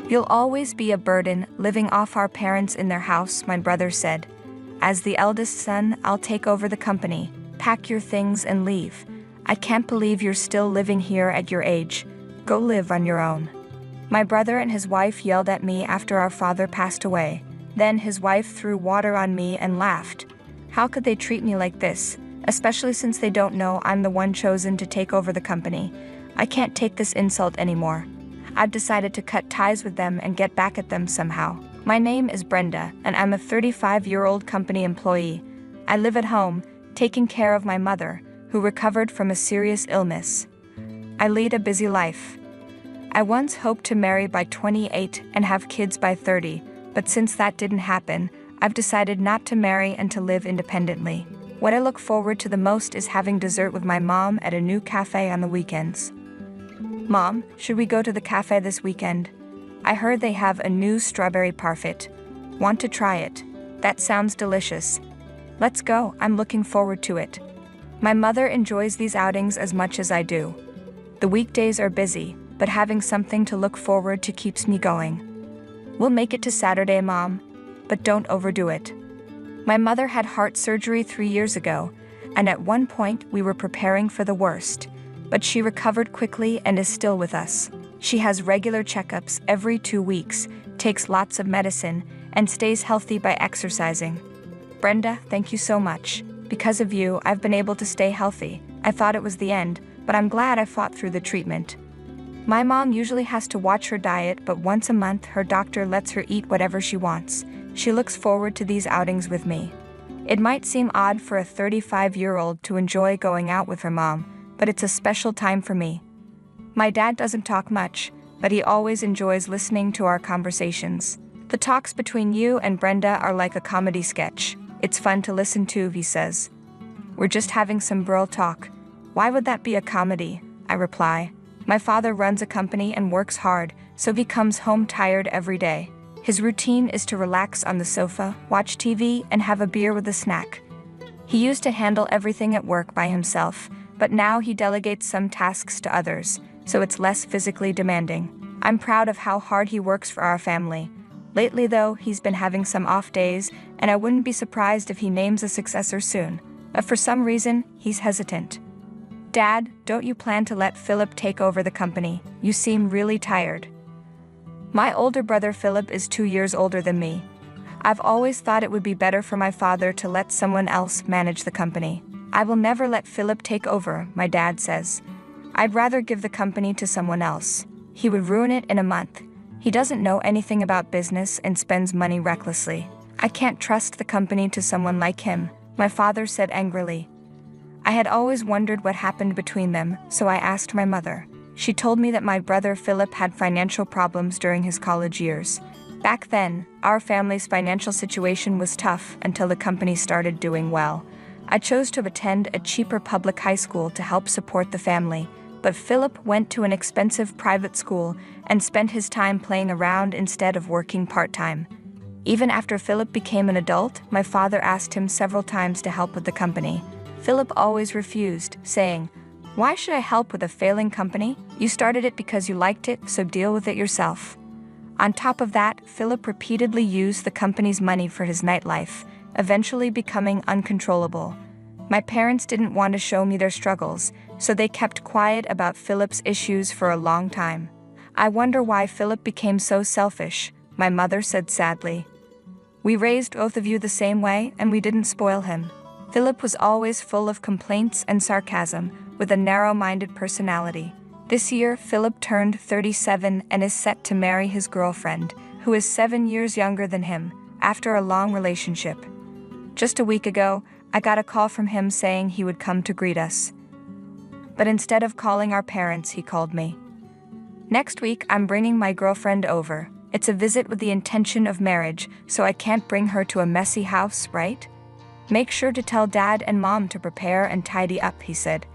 "You'll always be a burden, living off our parents in their house," my brother said. "As the eldest son, I'll take over the company. Pack your things and leave. I can't believe you're still living here at your age. Go live on your own." My brother and his wife yelled at me after our father passed away. Then his wife threw water on me and laughed. How could they treat me like this, especially since they don't know I'm the one chosen to take over the company? I can't take this insult anymore. I've decided to cut ties with them and get back at them somehow. My name is Brenda, and I'm a 35-year-old company employee. I live at home, taking care of my mother, who recovered from a serious illness. I lead a busy life. I once hoped to marry by 28 and have kids by 30, but since that didn't happen, I've decided not to marry and to live independently. What I look forward to the most is having dessert with my mom at a new cafe on the weekends. "Mom, should we go to the cafe this weekend? I heard they have a new strawberry parfait. Want to try it? That sounds delicious. Let's go, I'm looking forward to it." My mother enjoys these outings as much as I do. The weekdays are busy, but having something to look forward to keeps me going. "We'll make it to Saturday, Mom, but don't overdo it." My mother had heart surgery 3 years ago, and at one point we were preparing for the worst, but she recovered quickly and is still with us. She has regular checkups every 2 weeks, takes lots of medicine, and stays healthy by exercising. Brenda, thank you so much. Because of you, I've been able to stay healthy. I thought it was the end, but I'm glad I fought through the treatment. My mom usually has to watch her diet, but once a month her doctor lets her eat whatever she wants. She looks forward to these outings with me. It might seem odd for a 35-year-old to enjoy going out with her mom, but it's a special time for me. My dad doesn't talk much, but he always enjoys listening to our conversations. "The talks between you and Brenda are like a comedy sketch. It's fun to listen to," he says. "We're just having some bro talk." "Why would that be a comedy?" I reply. "My father runs a company and works hard, so he comes home tired every day. His routine is to relax on the sofa, watch TV, and have a beer with a snack. He used to handle everything at work by himself, but now he delegates some tasks to others, so it's less physically demanding. I'm proud of how hard he works for our family. Lately though, he's been having some off days, and I wouldn't be surprised if he names a successor soon. But for some reason, he's hesitant." "Dad, don't you plan to let Philip take over the company? You seem really tired." My older brother Philip is 2 years older than me. I've always thought it would be better for my father to let someone else manage the company. "I will never let Philip take over," my dad says. "I'd rather give the company to someone else. He would ruin it in a month. He doesn't know anything about business and spends money recklessly. I can't trust the company to someone like him," my father said angrily. I had always wondered what happened between them, so I asked my mother. She told me that my brother Philip had financial problems during his college years. Back then, our family's financial situation was tough until the company started doing well. I chose to attend a cheaper public high school to help support the family, but Philip went to an expensive private school and spent his time playing around instead of working part-time. Even after Philip became an adult, my father asked him several times to help with the company. Philip always refused, saying, "Why should I help with a failing company? You started it because you liked it, so deal with it yourself." On top of that, Philip repeatedly used the company's money for his nightlife, eventually becoming uncontrollable. My parents didn't want to show me their struggles, so they kept quiet about Philip's issues for a long time. "I wonder why Philip became so selfish," my mother said sadly. "We raised both of you the same way, and we didn't spoil him." Philip was always full of complaints and sarcasm, with a narrow-minded personality. This year, Philip turned 37 and is set to marry his girlfriend, who is 7 years younger than him, after a long relationship. Just a week ago, I got a call from him saying he would come to greet us. But instead of calling our parents, he called me. Next week, I'm bringing my girlfriend over. It's a visit with the intention of marriage, so I can't bring her to a messy house, right? "Make sure to tell Dad and Mom to prepare and tidy up," he said.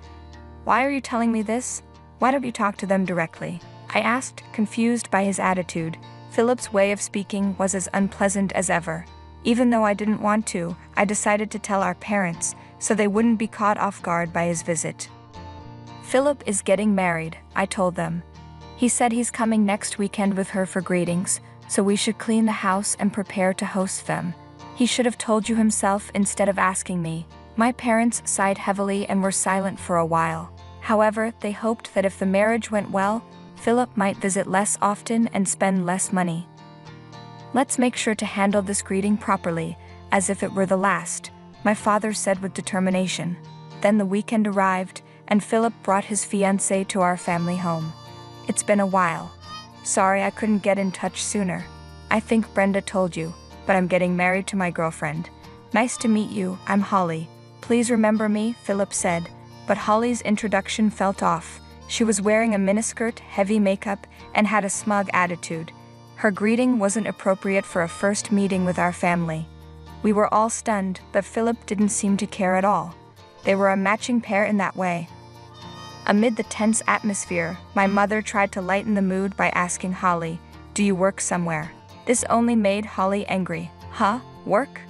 "Why are you telling me this? Why don't you talk to them directly?" I asked, confused by his attitude. Philip's way of speaking was as unpleasant as ever. Even though I didn't want to, I decided to tell our parents, so they wouldn't be caught off guard by his visit. "Philip is getting married," I told them. He said he's coming next weekend with her for greetings, so we should clean the house and prepare to host them. He should have told you himself instead of asking me. My parents sighed heavily and were silent for a while. However, they hoped that if the marriage went well, Philip might visit less often and spend less money. Let's make sure to handle this greeting properly, as if it were the last, my father said with determination. Then the weekend arrived, and Philip brought his fiancée to our family home. It's been a while. Sorry I couldn't get in touch sooner. I think Brenda told you, but I'm getting married to my girlfriend. Nice to meet you, I'm Holly. Please remember me, Philip said, but Holly's introduction felt off. She was wearing a miniskirt, heavy makeup, and had a smug attitude. Her greeting wasn't appropriate for a first meeting with our family. We were all stunned, but Philip didn't seem to care at all. They were a matching pair in that way. Amid the tense atmosphere, my mother tried to lighten the mood by asking Holly, "Do you work somewhere?" This only made Holly angry. Huh? Work?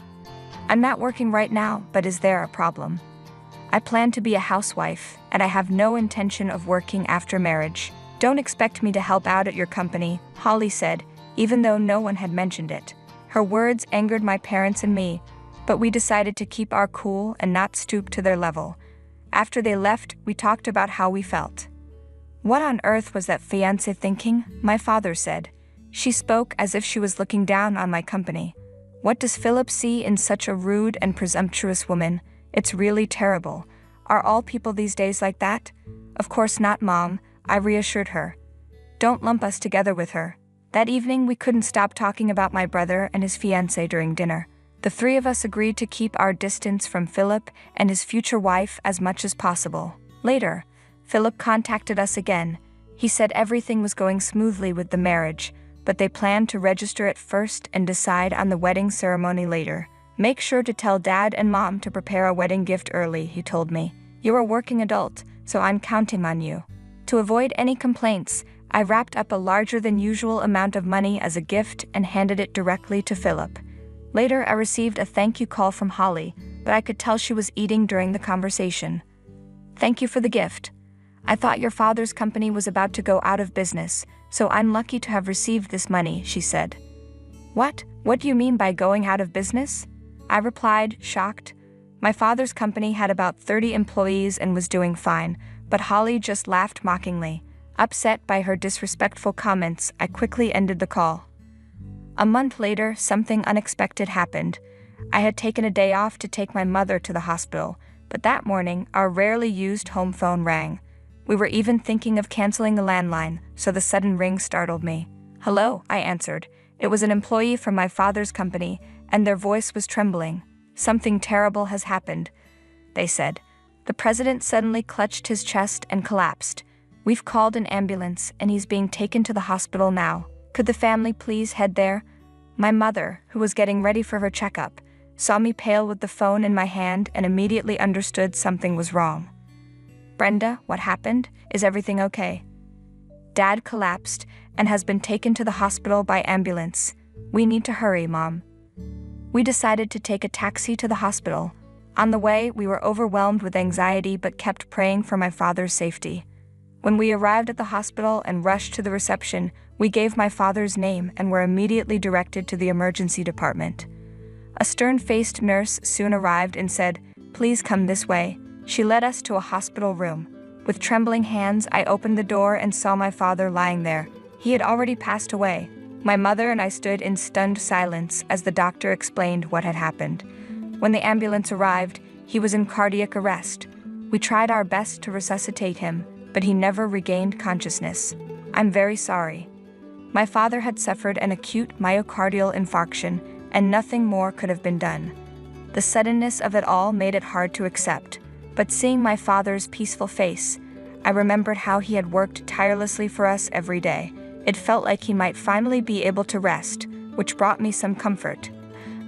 I'm not working right now, but is there a problem? I plan to be a housewife, and I have no intention of working after marriage. Don't expect me to help out at your company, Holly said, even though no one had mentioned it. Her words angered my parents and me, but we decided to keep our cool and not stoop to their level. After they left, we talked about how we felt. What on earth was that fiancé thinking? My father said. She spoke as if she was looking down on my company. What does Philip see in such a rude and presumptuous woman? It's really terrible. Are all people these days like that? Of course not, Mom, I reassured her. Don't lump us together with her. That evening we couldn't stop talking about my brother and his fiancée during dinner. The three of us agreed to keep our distance from Philip and his future wife as much as possible. Later, Philip contacted us again. He said everything was going smoothly with the marriage, but they planned to register it first and decide on the wedding ceremony later. Make sure to tell Dad and Mom to prepare a wedding gift early, he told me. You're a working adult, so I'm counting on you. To avoid any complaints, I wrapped up a larger than usual amount of money as a gift and handed it directly to Philip. Later, I received a thank you call from Holly, but I could tell she was eating during the conversation. Thank you for the gift. I thought your father's company was about to go out of business, so I'm lucky to have received this money, she said. What? What do you mean by going out of business? I replied, shocked. My father's company had about 30 employees and was doing fine, but Holly just laughed mockingly. Upset by her disrespectful comments, I quickly ended the call. A month later, something unexpected happened. I had taken a day off to take my mother to the hospital, but that morning, our rarely used home phone rang. We were even thinking of canceling the landline, so the sudden ring startled me. Hello, I answered. It was an employee from my father's company, and their voice was trembling. Something terrible has happened, they said. The president suddenly clutched his chest and collapsed. We've called an ambulance, and he's being taken to the hospital now. Could the family please head there? My mother, who was getting ready for her checkup, saw me pale with the phone in my hand and immediately understood something was wrong. Brenda, what happened? Is everything okay? Dad collapsed and has been taken to the hospital by ambulance. We need to hurry, Mom. We decided to take a taxi to the hospital. On the way, we were overwhelmed with anxiety but kept praying for my father's safety. When we arrived at the hospital and rushed to the reception, we gave my father's name and were immediately directed to the emergency department. A stern-faced nurse soon arrived and said, "Please come this way." She led us to a hospital room. With trembling hands, I opened the door and saw my father lying there. He had already passed away. My mother and I stood in stunned silence as the doctor explained what had happened. When the ambulance arrived, he was in cardiac arrest. We tried our best to resuscitate him, but he never regained consciousness. I'm very sorry. My father had suffered an acute myocardial infarction, and nothing more could have been done. The suddenness of it all made it hard to accept, but seeing my father's peaceful face, I remembered how he had worked tirelessly for us every day. It felt like he might finally be able to rest, which brought me some comfort.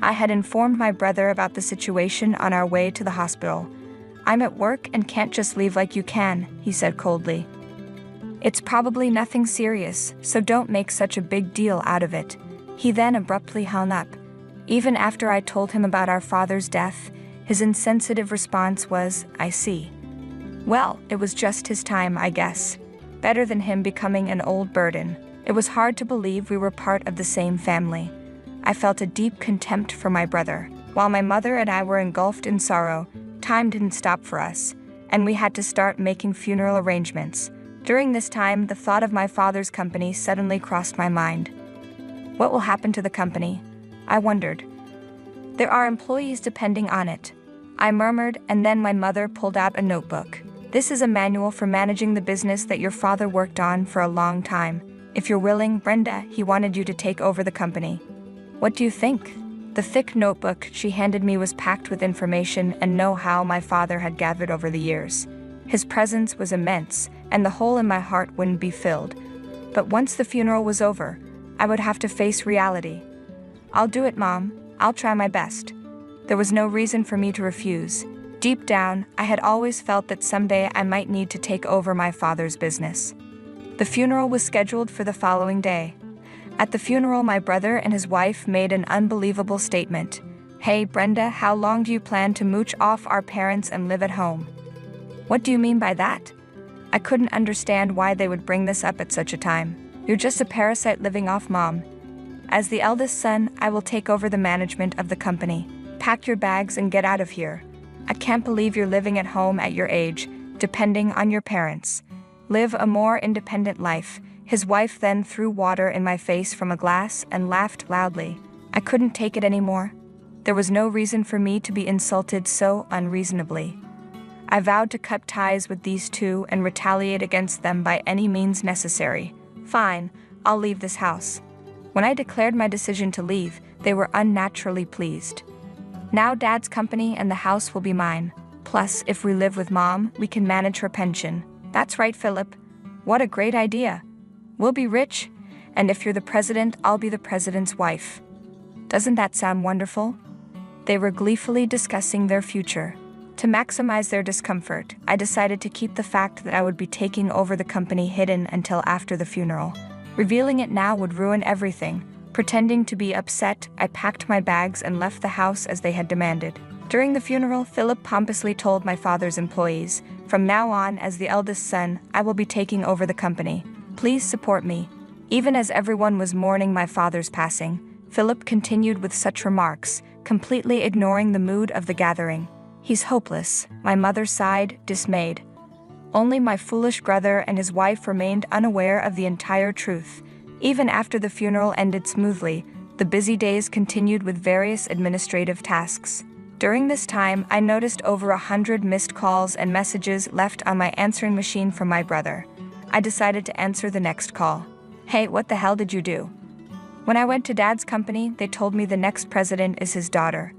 I had informed my brother about the situation on our way to the hospital. "I'm at work and can't just leave like you can," he said coldly. "It's probably nothing serious, so don't make such a big deal out of it." He then abruptly hung up. Even after I told him about our father's death, his insensitive response was, "I see. Well, it was just his time, I guess." Better than him becoming an old burden. It was hard to believe we were part of the same family. I felt a deep contempt for my brother. While my mother and I were engulfed in sorrow, time didn't stop for us, and we had to start making funeral arrangements. During this time, the thought of my father's company suddenly crossed my mind. What will happen to the company? I wondered. There are employees depending on it. I murmured, and then my mother pulled out a notebook. This is a manual for managing the business that your father worked on for a long time. If you're willing, Brenda, he wanted you to take over the company. What do you think? The thick notebook she handed me was packed with information and know-how my father had gathered over the years. His presence was immense, and the hole in my heart wouldn't be filled. But once the funeral was over, I would have to face reality. I'll do it, Mom. I'll try my best. There was no reason for me to refuse. Deep down, I had always felt that someday I might need to take over my father's business. The funeral was scheduled for the following day. At the funeral, my brother and his wife made an unbelievable statement. "Hey, Brenda, how long do you plan to mooch off our parents and live at home?" What do you mean by that? I couldn't understand why they would bring this up at such a time. You're just a parasite living off Mom. As the eldest son, I will take over the management of the company. Pack your bags and get out of here. I can't believe you're living at home at your age, depending on your parents. Live a more independent life. His wife then threw water in my face from a glass and laughed loudly. I couldn't take it anymore. There was no reason for me to be insulted so unreasonably. I vowed to cut ties with these two and retaliate against them by any means necessary. Fine, I'll leave this house. When I declared my decision to leave, they were unnaturally pleased. Now Dad's company and the house will be mine. Plus, if we live with Mom, we can manage her pension. That's right, Philip. What a great idea. We'll be rich, and if you're the president, I'll be the president's wife. Doesn't that sound wonderful? They were gleefully discussing their future. To maximize their discomfort, I decided to keep the fact that I would be taking over the company hidden until after the funeral. Revealing it now would ruin everything. Pretending to be upset, I packed my bags and left the house as they had demanded. During the funeral, Philip pompously told my father's employees, "From now on, as the eldest son, I will be taking over the company. Please support me." Even as everyone was mourning my father's passing, Philip continued with such remarks, completely ignoring the mood of the gathering. "He's hopeless," my mother sighed, dismayed. Only my foolish brother and his wife remained unaware of the entire truth. Even after the funeral ended smoothly, the busy days continued with various administrative tasks. During this time, I noticed over 100 missed calls and messages left on my answering machine from my brother. I decided to answer the next call. "Hey, what the hell did you do?" When I went to Dad's company, they told me the next president is his daughter.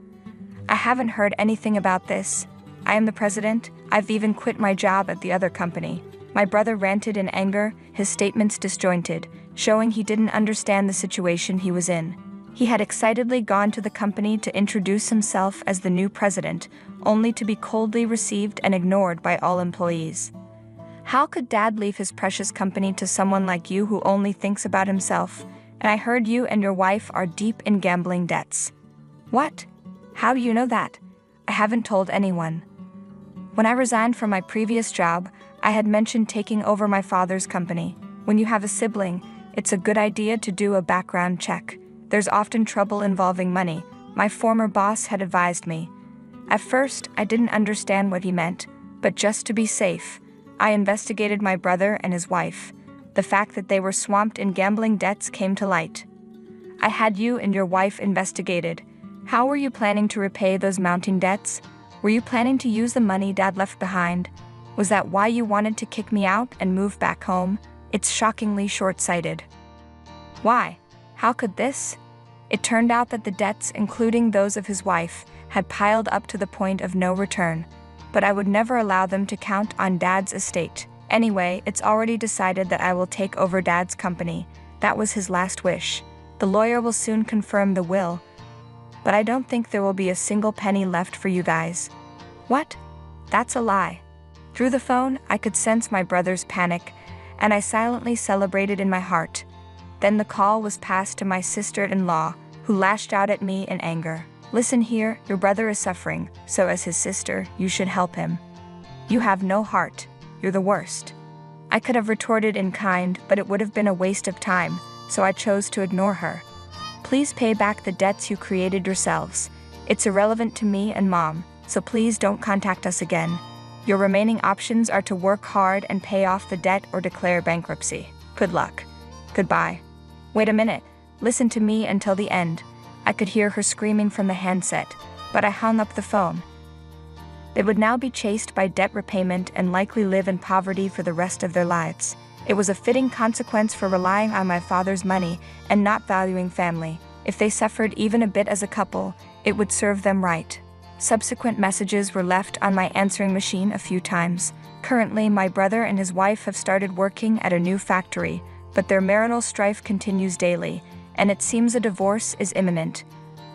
I haven't heard anything about this. I am the president. I've even quit my job at the other company. My brother ranted in anger, his statements disjointed, showing he didn't understand the situation he was in. He had excitedly gone to the company to introduce himself as the new president, only to be coldly received and ignored by all employees. How could Dad leave his precious company to someone like you who only thinks about himself? And I heard you and your wife are deep in gambling debts. What? How do you know that? I haven't told anyone. When I resigned from my previous job, I had mentioned taking over my father's company. When you have a sibling, it's a good idea to do a background check. There's often trouble involving money, my former boss had advised me. At first, I didn't understand what he meant, but just to be safe, I investigated my brother and his wife. The fact that they were swamped in gambling debts came to light. I had you and your wife investigated. How were you planning to repay those mounting debts? Were you planning to use the money Dad left behind? Was that why you wanted to kick me out and move back home? It's shockingly short-sighted. Why? How could this? It turned out that the debts, including those of his wife, had piled up to the point of no return, but I would never allow them to count on Dad's estate. Anyway, it's already decided that I will take over Dad's company. That was his last wish. The lawyer will soon confirm the will, but I don't think there will be a single penny left for you guys. What? That's a lie. Through the phone, I could sense my brother's panic, and I silently celebrated in my heart. Then the call was passed to my sister-in-law, who lashed out at me in anger. "Listen here, your brother is suffering, so as his sister, you should help him. You have no heart. You're the worst." I could have retorted in kind, but it would have been a waste of time, so I chose to ignore her. Please pay back the debts you created yourselves. It's irrelevant to me and Mom, so please don't contact us again. Your remaining options are to work hard and pay off the debt or declare bankruptcy. Good luck. Goodbye. Wait a minute. Listen to me until the end. I could hear her screaming from the handset, but I hung up the phone. They would now be chased by debt repayment and likely live in poverty for the rest of their lives. It was a fitting consequence for relying on my father's money and not valuing family. If they suffered even a bit as a couple, it would serve them right. Subsequent messages were left on my answering machine a few times. Currently, my brother and his wife have started working at a new factory, but their marital strife continues daily, and it seems a divorce is imminent.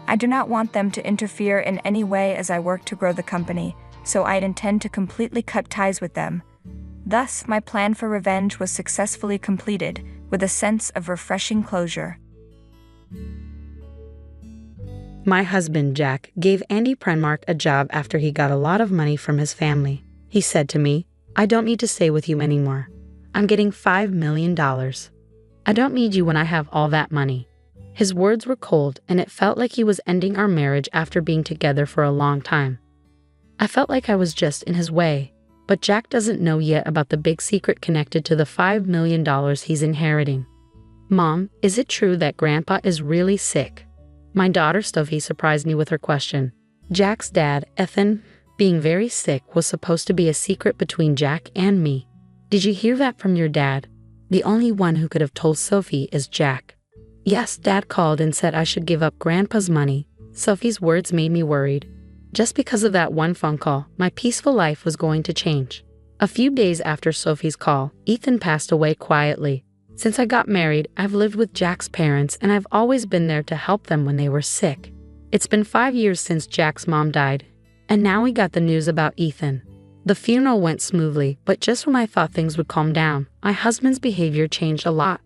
I do not want them to interfere in any way as I work to grow the company, so I intend to completely cut ties with them. Thus, my plan for revenge was successfully completed, with a sense of refreshing closure. My husband, Jack, gave Andy Primark a job after he got a lot of money from his family. He said to me, "I don't need to stay with you anymore. I'm getting $5 million. I don't need you when I have all that money." His words were cold, and it felt like he was ending our marriage after being together for a long time. I felt like I was just in his way, but Jack doesn't know yet about the big secret connected to the $5 million he's inheriting. "Mom, is it true that Grandpa is really sick?" My daughter Sophie surprised me with her question. Jack's dad, Ethan, being very sick was supposed to be a secret between Jack and me. "Did you hear that from your dad?" The only one who could have told Sophie is Jack. "Yes, Dad called and said I should give up Grandpa's money." Sophie's words made me worried. Just because of that one phone call, my peaceful life was going to change. A few days after Sophie's call, Ethan passed away quietly. Since I got married, I've lived with Jack's parents, and I've always been there to help them when they were sick. It's been 5 years since Jack's mom died, and now we got the news about Ethan. The funeral went smoothly, but just when I thought things would calm down, my husband's behavior changed a lot.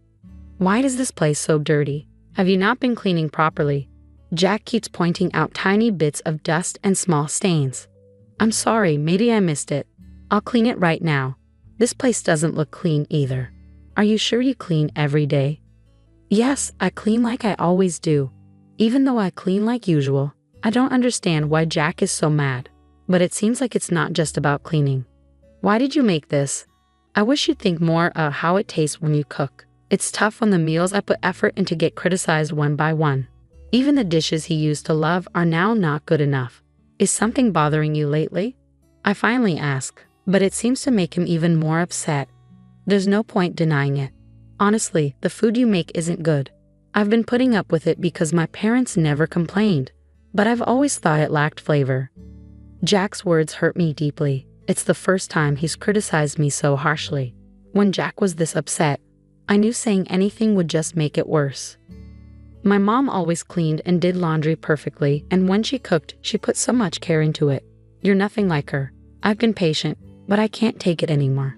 "Why is this place so dirty? Have you not been cleaning properly?" Jack keeps pointing out tiny bits of dust and small stains. "I'm sorry, maybe I missed it. I'll clean it right now. This place doesn't look clean either." "Are you sure you clean every day?" "Yes, I clean like I always do. Even though I clean like usual, I don't understand why Jack is so mad. But it seems like it's not just about cleaning." "Why did you make this? I wish you'd think more of how it tastes when you cook. It's tough when the meals I put effort into get criticized one by one. Even the dishes he used to love are now not good enough. Is something bothering you lately?" I finally ask, but it seems to make him even more upset. There's no point denying it. "Honestly, the food you make isn't good. I've been putting up with it because my parents never complained, but I've always thought it lacked flavor." Jack's words hurt me deeply. It's the first time he's criticized me so harshly. When Jack was this upset, I knew saying anything would just make it worse. My mom always cleaned and did laundry perfectly, and when she cooked, she put so much care into it. "You're nothing like her. I've been patient, but I can't take it anymore."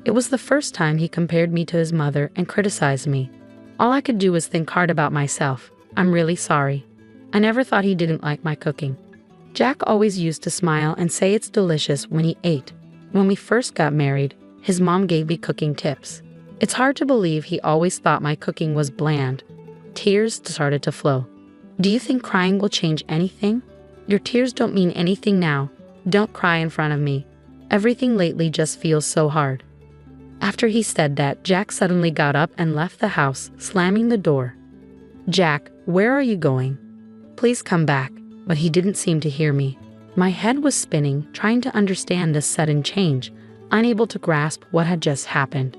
It was the first time he compared me to his mother and criticized me. All I could do was think hard about myself. "I'm really sorry. I never thought he didn't like my cooking." Jack always used to smile and say it's delicious when he ate. When we first got married, his mom gave me cooking tips. It's hard to believe he always thought my cooking was bland. Tears started to flow. "Do you think crying will change anything? Your tears don't mean anything now. Don't cry in front of me. Everything lately just feels so hard." After he said that, Jack suddenly got up and left the house, slamming the door. "Jack, where are you going? Please come back." But he didn't seem to hear me. My head was spinning, trying to understand this sudden change, unable to grasp what had just happened.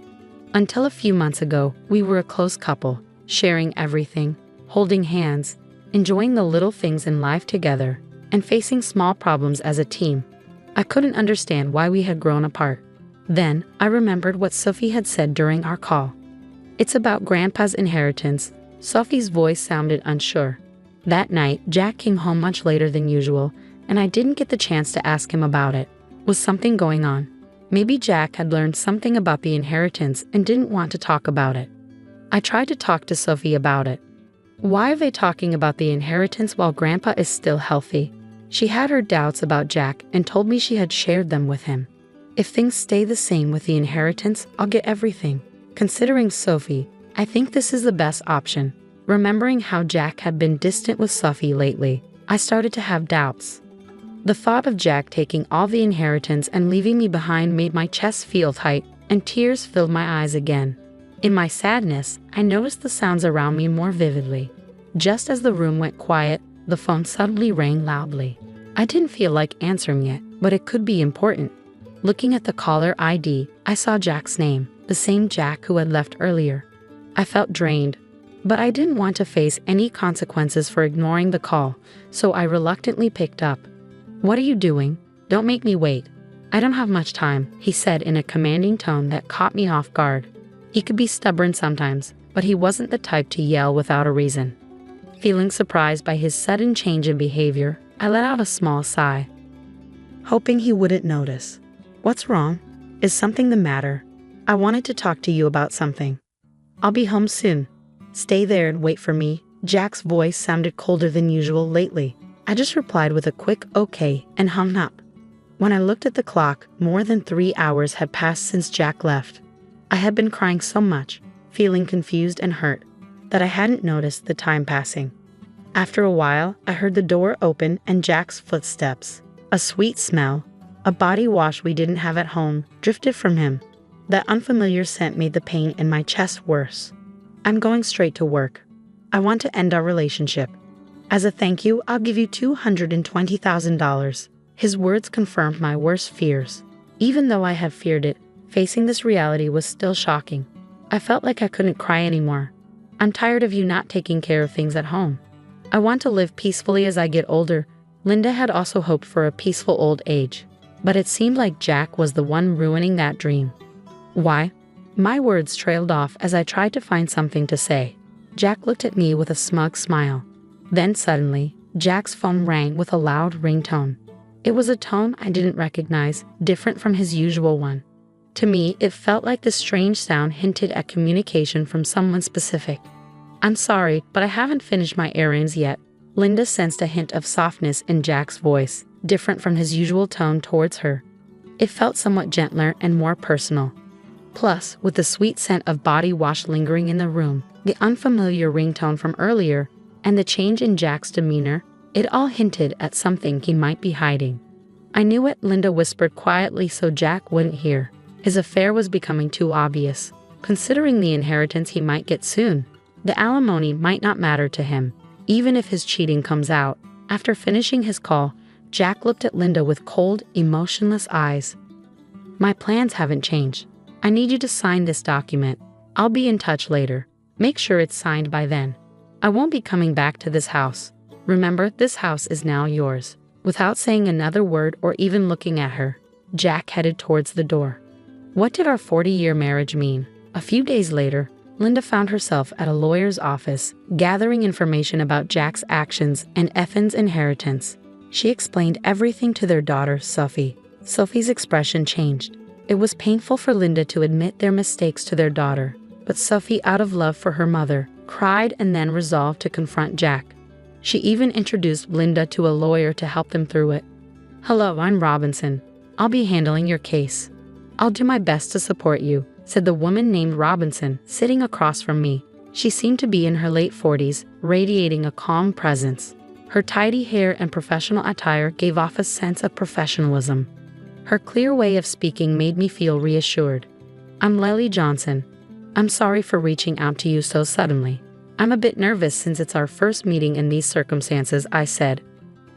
Until a few months ago, we were a close couple, sharing everything, holding hands, enjoying the little things in life together, and facing small problems as a team. I couldn't understand why we had grown apart. Then, I remembered what Sophie had said during our call. "It's about Grandpa's inheritance." Sophie's voice sounded unsure. That night, Jack came home much later than usual, and I didn't get the chance to ask him about it. Was something going on? Maybe Jack had learned something about the inheritance and didn't want to talk about it. I tried to talk to Sophie about it. Why are they talking about the inheritance while Grandpa is still healthy? She had her doubts about Jack and told me she had shared them with him. If things stay the same with the inheritance, I'll get everything. Considering Sophie, I think this is the best option. Remembering how Jack had been distant with Sophie lately, I started to have doubts. The thought of Jack taking all the inheritance and leaving me behind made my chest feel tight, and tears filled my eyes again. In my sadness, I noticed the sounds around me more vividly. Just as the room went quiet, the phone suddenly rang loudly. I didn't feel like answering it, but it could be important. Looking at the caller ID, I saw Jack's name, the same Jack who had left earlier. I felt drained, but I didn't want to face any consequences for ignoring the call, so I reluctantly picked up. "What are you doing? Don't make me wait." "I don't have much time," he said in a commanding tone that caught me off guard. He could be stubborn sometimes, but he wasn't the type to yell without a reason. Feeling surprised by his sudden change in behavior, I let out a small sigh, hoping he wouldn't notice. "What's wrong? Is something the matter? I wanted to talk to you about something." "I'll be home soon. Stay there and wait for me." Jack's voice sounded colder than usual lately. I just replied with a quick okay and hung up. When I looked at the clock, more than 3 hours had passed since Jack left. I had been crying so much, feeling confused and hurt, that I hadn't noticed the time passing. After a while, I heard the door open and Jack's footsteps. A sweet smell, a body wash we didn't have at home, drifted from him. That unfamiliar scent made the pain in my chest worse. "I'm going straight to work. I want to end our relationship. As a thank you, I'll give you $220,000. His words confirmed my worst fears. Even though I had feared it, facing this reality was still shocking. I felt like I couldn't cry anymore. "I'm tired of you not taking care of things at home. I want to live peacefully as I get older." Linda had also hoped for a peaceful old age, but it seemed like Jack was the one ruining that dream. "Why?" My words trailed off as I tried to find something to say. Jack looked at me with a smug smile. Then suddenly, Jack's phone rang with a loud ringtone. It was a tone I didn't recognize, different from his usual one. To me, it felt like the strange sound hinted at communication from someone specific. "I'm sorry, but I haven't finished my errands yet." Linda sensed a hint of softness in Jack's voice, different from his usual tone towards her. It felt somewhat gentler and more personal. Plus, with the sweet scent of body wash lingering in the room, the unfamiliar ringtone from earlier, and the change in Jack's demeanor, it all hinted at something he might be hiding. "I knew it," Linda whispered quietly so Jack wouldn't hear. His affair was becoming too obvious. Considering the inheritance he might get soon, the alimony might not matter to him, even if his cheating comes out. After finishing his call, Jack looked at Linda with cold, emotionless eyes. "My plans haven't changed. I need you to sign this document. I'll be in touch later. Make sure it's signed by then. I won't be coming back to this house. Remember, this house is now yours." Without saying another word or even looking at her, Jack headed towards the door. What did our 40-year marriage mean? A few days later, Linda found herself at a lawyer's office, gathering information about Jack's actions and Ethan's inheritance. She explained everything to their daughter, Sophie. Sophie's expression changed. It was painful for Linda to admit their mistakes to their daughter, but Sophie, out of love for her mother, cried and then resolved to confront Jack. She even introduced Linda to a lawyer to help them through it. "Hello, I'm Robinson. I'll be handling your case." "I'll do my best to support you," said the woman named Robinson, sitting across from me. She seemed to be in her late 40s, radiating a calm presence. Her tidy hair and professional attire gave off a sense of professionalism. Her clear way of speaking made me feel reassured. "I'm Lily Johnson. I'm sorry for reaching out to you so suddenly. I'm a bit nervous since it's our first meeting in these circumstances," I said.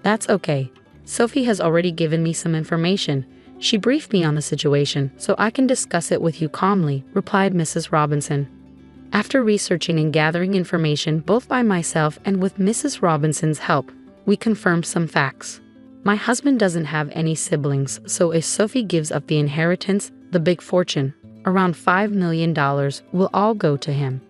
"That's okay. Sophie has already given me some information. She briefed me on the situation, so I can discuss it with you calmly," replied Mrs. Robinson. After researching and gathering information both by myself and with Mrs. Robinson's help, we confirmed some facts. My husband doesn't have any siblings, so if Sophie gives up the inheritance, the big fortune, around $5 million, will all go to him.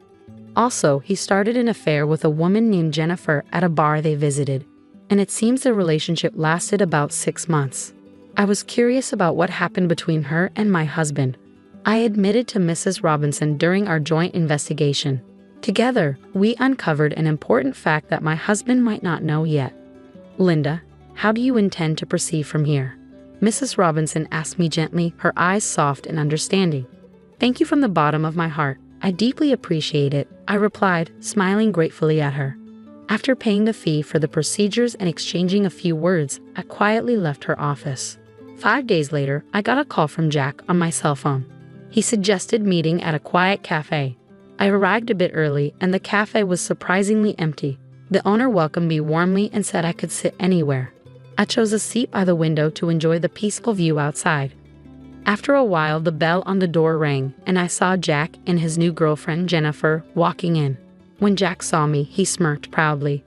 Also, he started an affair with a woman named Jennifer at a bar they visited, and it seems the relationship lasted about 6 months. I was curious about what happened between her and my husband. I admitted to Mrs. Robinson during our joint investigation. Together, we uncovered an important fact that my husband might not know yet. "Linda, how do you intend to proceed from here?" Mrs. Robinson asked me gently, her eyes soft and understanding. "Thank you from the bottom of my heart. I deeply appreciate it," I replied, smiling gratefully at her. After paying the fee for the procedures and exchanging a few words, I quietly left her office. 5 days later, I got a call from Jack on my cell phone. He suggested meeting at a quiet cafe. I arrived a bit early, and the cafe was surprisingly empty. The owner welcomed me warmly and said I could sit anywhere. I chose a seat by the window to enjoy the peaceful view outside. After a while, the bell on the door rang, and I saw Jack and his new girlfriend, Jennifer, walking in. When Jack saw me, he smirked proudly.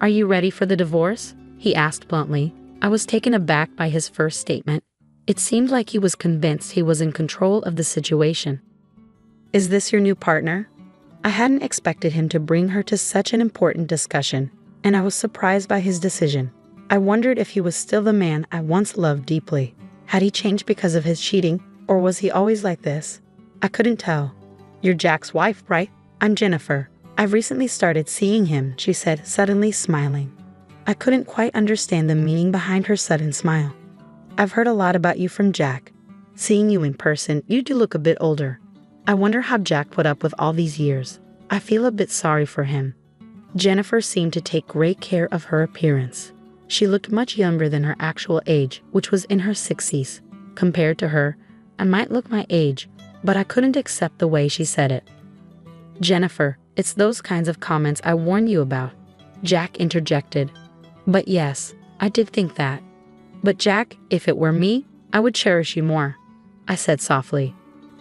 "Are you ready for the divorce?" he asked bluntly. I was taken aback by his first statement. It seemed like he was convinced he was in control of the situation. "Is this your new partner?" I hadn't expected him to bring her to such an important discussion, and I was surprised by his decision. I wondered if he was still the man I once loved deeply. Had he changed because of his cheating, or was he always like this? I couldn't tell. "You're Jack's wife, right?" "I'm Jennifer. I've recently started seeing him," she said, suddenly smiling. I couldn't quite understand the meaning behind her sudden smile. "I've heard a lot about you from Jack. Seeing you in person, you do look a bit older. I wonder how Jack put up with all these years. I feel a bit sorry for him." Jennifer seemed to take great care of her appearance. She looked much younger than her actual age, which was in her 60s. Compared to her, I might look my age, but I couldn't accept the way she said it. "Jennifer, it's those kinds of comments I warned you about," Jack interjected. "But yes, I did think that. But Jack, if it were me, I would cherish you more," I said softly.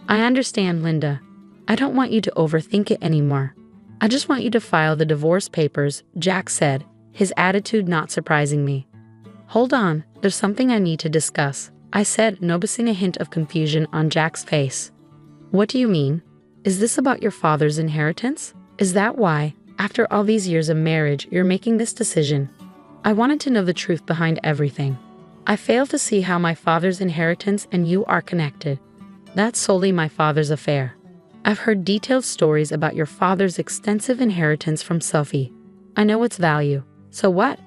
"I understand, Linda. I don't want you to overthink it anymore. I just want you to file the divorce papers," Jack said, his attitude not surprising me. "Hold on, there's something I need to discuss," I said, noticing a hint of confusion on Jack's face. "What do you mean? Is this about your father's inheritance? Is that why, after all these years of marriage, you're making this decision?" I wanted to know the truth behind everything. I failed to see how my father's inheritance and you are connected. That's solely my father's affair. I've heard detailed stories about your father's extensive inheritance from Sophie. I know its value. So what?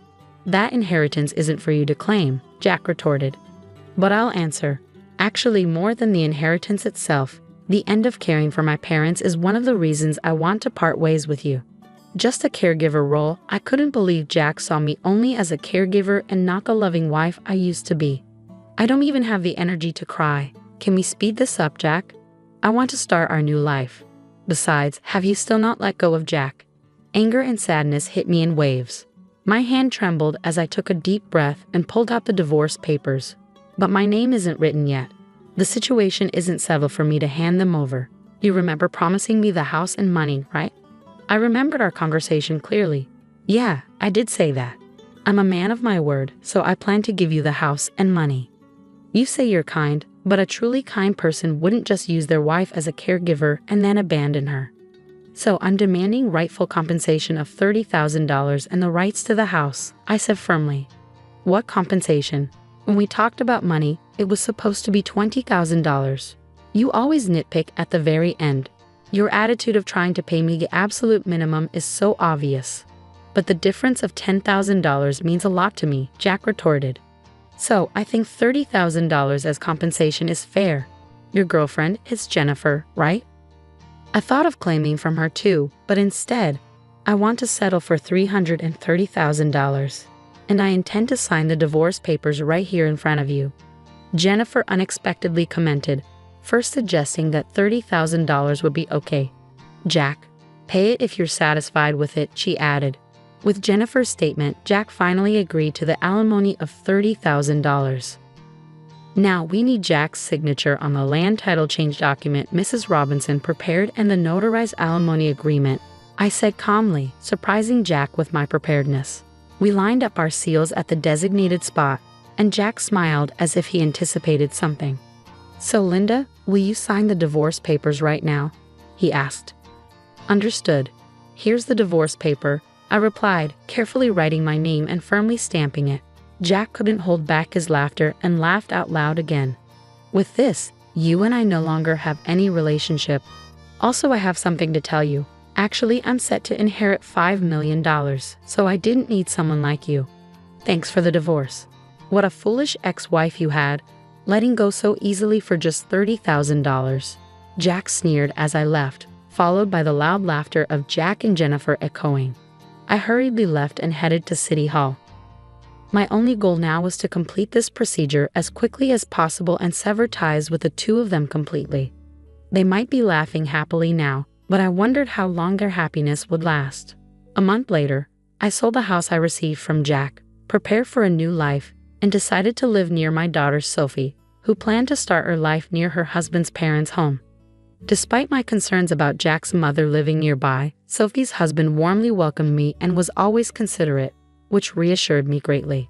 That inheritance isn't for you to claim, Jack retorted. But I'll answer. Actually, more than the inheritance itself, the end of caring for my parents is one of the reasons I want to part ways with you. Just a caregiver role, I couldn't believe Jack saw me only as a caregiver and not the loving wife I used to be. I don't even have the energy to cry. Can we speed this up, Jack? I want to start our new life. Besides, have you still not let go of Jack? Anger and sadness hit me in waves. My hand trembled as I took a deep breath and pulled out the divorce papers. But my name isn't written yet. The situation isn't settled for me to hand them over. You remember promising me the house and money, right? I remembered our conversation clearly. Yeah, I did say that. I'm a man of my word, so I plan to give you the house and money. You say you're kind, but a truly kind person wouldn't just use their wife as a caregiver and then abandon her. So I'm demanding rightful compensation of $30,000 and the rights to the house, I said firmly. What compensation? When we talked about money, it was supposed to be $20,000. You always nitpick at the very end. Your attitude of trying to pay me the absolute minimum is so obvious. But the difference of $10,000 means a lot to me, Jack retorted. So I think $30,000 as compensation is fair. Your girlfriend is Jennifer, right? I thought of claiming from her too, but instead, I want to settle for $330,000. And I intend to sign the divorce papers right here in front of you. Jennifer unexpectedly commented, first suggesting that $30,000 would be okay. Jack, pay it if you're satisfied with it, she added. With Jennifer's statement, Jack finally agreed to the alimony of $30,000. Now we need Jack's signature on the land title change document Mrs. Robinson prepared and the notarized alimony agreement, I said calmly, surprising Jack with my preparedness. We lined up our seals at the designated spot, and Jack smiled as if he anticipated something. So Linda, will you sign the divorce papers right now? He asked. Understood. Here's the divorce paper, I replied, carefully writing my name and firmly stamping it. Jack couldn't hold back his laughter and laughed out loud again. With this, you and I no longer have any relationship. Also, I have something to tell you. Actually, I'm set to inherit $5 million, so I didn't need someone like you. Thanks for the divorce. What a foolish ex-wife you had, letting go so easily for just $30,000. Jack sneered as I left, followed by the loud laughter of Jack and Jennifer echoing. I hurriedly left and headed to City Hall. My only goal now was to complete this procedure as quickly as possible and sever ties with the two of them completely. They might be laughing happily now, but I wondered how long their happiness would last. A month later, I sold the house I received from Jack, prepared for a new life, and decided to live near my daughter Sophie, who planned to start her life near her husband's parents' home. Despite my concerns about Jack's mother living nearby, Sophie's husband warmly welcomed me and was always considerate, which reassured me greatly.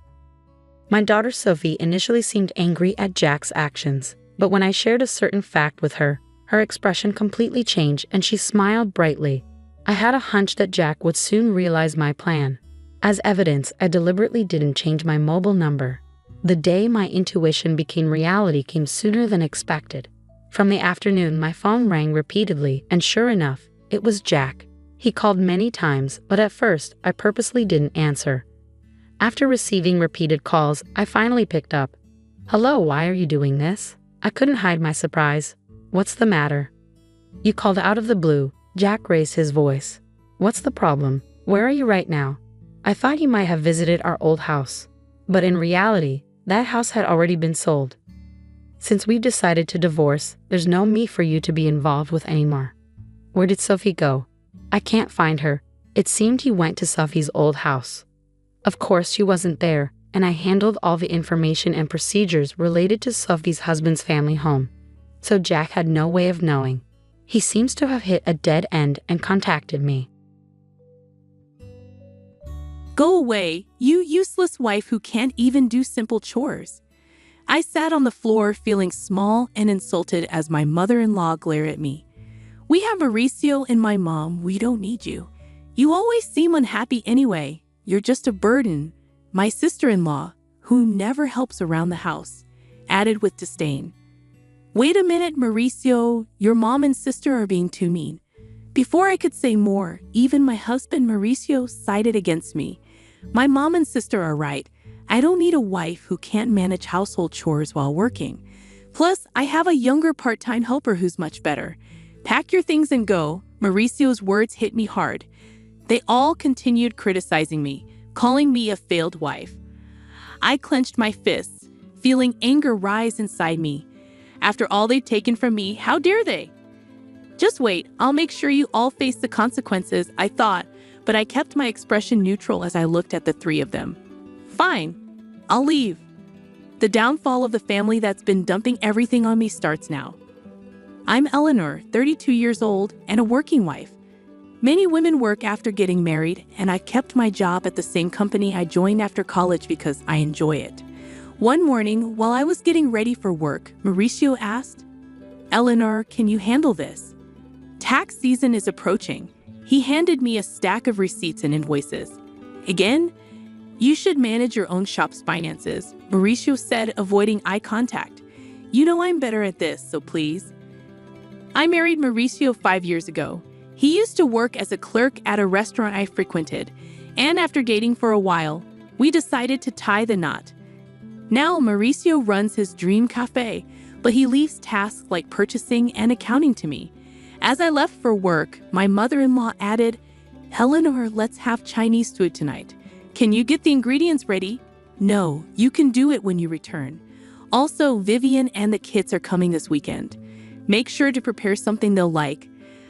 My daughter Sophie initially seemed angry at Jack's actions, but when I shared a certain fact with her, her expression completely changed and she smiled brightly. I had a hunch that Jack would soon realize my plan. As evidence, I deliberately didn't change my mobile number. The day my intuition became reality came sooner than expected. From the afternoon, my phone rang repeatedly, and sure enough, it was Jack. He called many times, but at first, I purposely didn't answer. After receiving repeated calls, I finally picked up. "Hello, why are you doing this?" I couldn't hide my surprise. "What's the matter?" "You called out of the blue." Jack raised his voice. "What's the problem? Where are you right now?" I thought you might have visited our old house. But in reality, that house had already been sold. Since we've decided to divorce, there's no me for you to be involved with anymore. Where did Sophie go? I can't find her. It seemed he went to Sophie's old house. Of course she wasn't there, and I handled all the information and procedures related to Sophie's husband's family home. So Jack had no way of knowing. He seems to have hit a dead end and contacted me. Go away, you useless wife who can't even do simple chores. I sat on the floor feeling small and insulted as my mother-in-law glared at me. We have Mauricio and my mom, we don't need you. You always seem unhappy anyway, you're just a burden. My sister-in-law, who never helps around the house, added with disdain. Wait a minute, Mauricio, your mom and sister are being too mean. Before I could say more, even my husband Mauricio sided against me. My mom and sister are right. I don't need a wife who can't manage household chores while working. Plus, I have a younger part-time helper who's much better. Pack your things and go. Mauricio's words hit me hard. They all continued criticizing me, calling me a failed wife. I clenched my fists, feeling anger rise inside me. After all they've taken from me, how dare they? Just wait, I'll make sure you all face the consequences, I thought, but I kept my expression neutral as I looked at the three of them. Fine, I'll leave. The downfall of the family that's been dumping everything on me starts now. I'm Eleanor, 32 years old, and a working wife. Many women work after getting married, and I've kept my job at the same company I joined after college because I enjoy it. One morning, while I was getting ready for work, Mauricio asked, "Eleanor, can you handle this? Tax season is approaching." He handed me a stack of receipts and invoices. "Again, you should manage your own shop's finances," Mauricio said, avoiding eye contact. "You know I'm better at this, so please." I married Mauricio 5 years ago. He used to work as a clerk at a restaurant I frequented, and after dating for a while, we decided to tie the knot. Now Mauricio runs his dream cafe, but he leaves tasks like purchasing and accounting to me. As I left for work, my mother-in-law added, "Eleanor, let's have Chinese food tonight. Can you get the ingredients ready?" "No, you can do it when you return. Also, Vivian and the kids are coming this weekend. Make sure to prepare something they'll like,"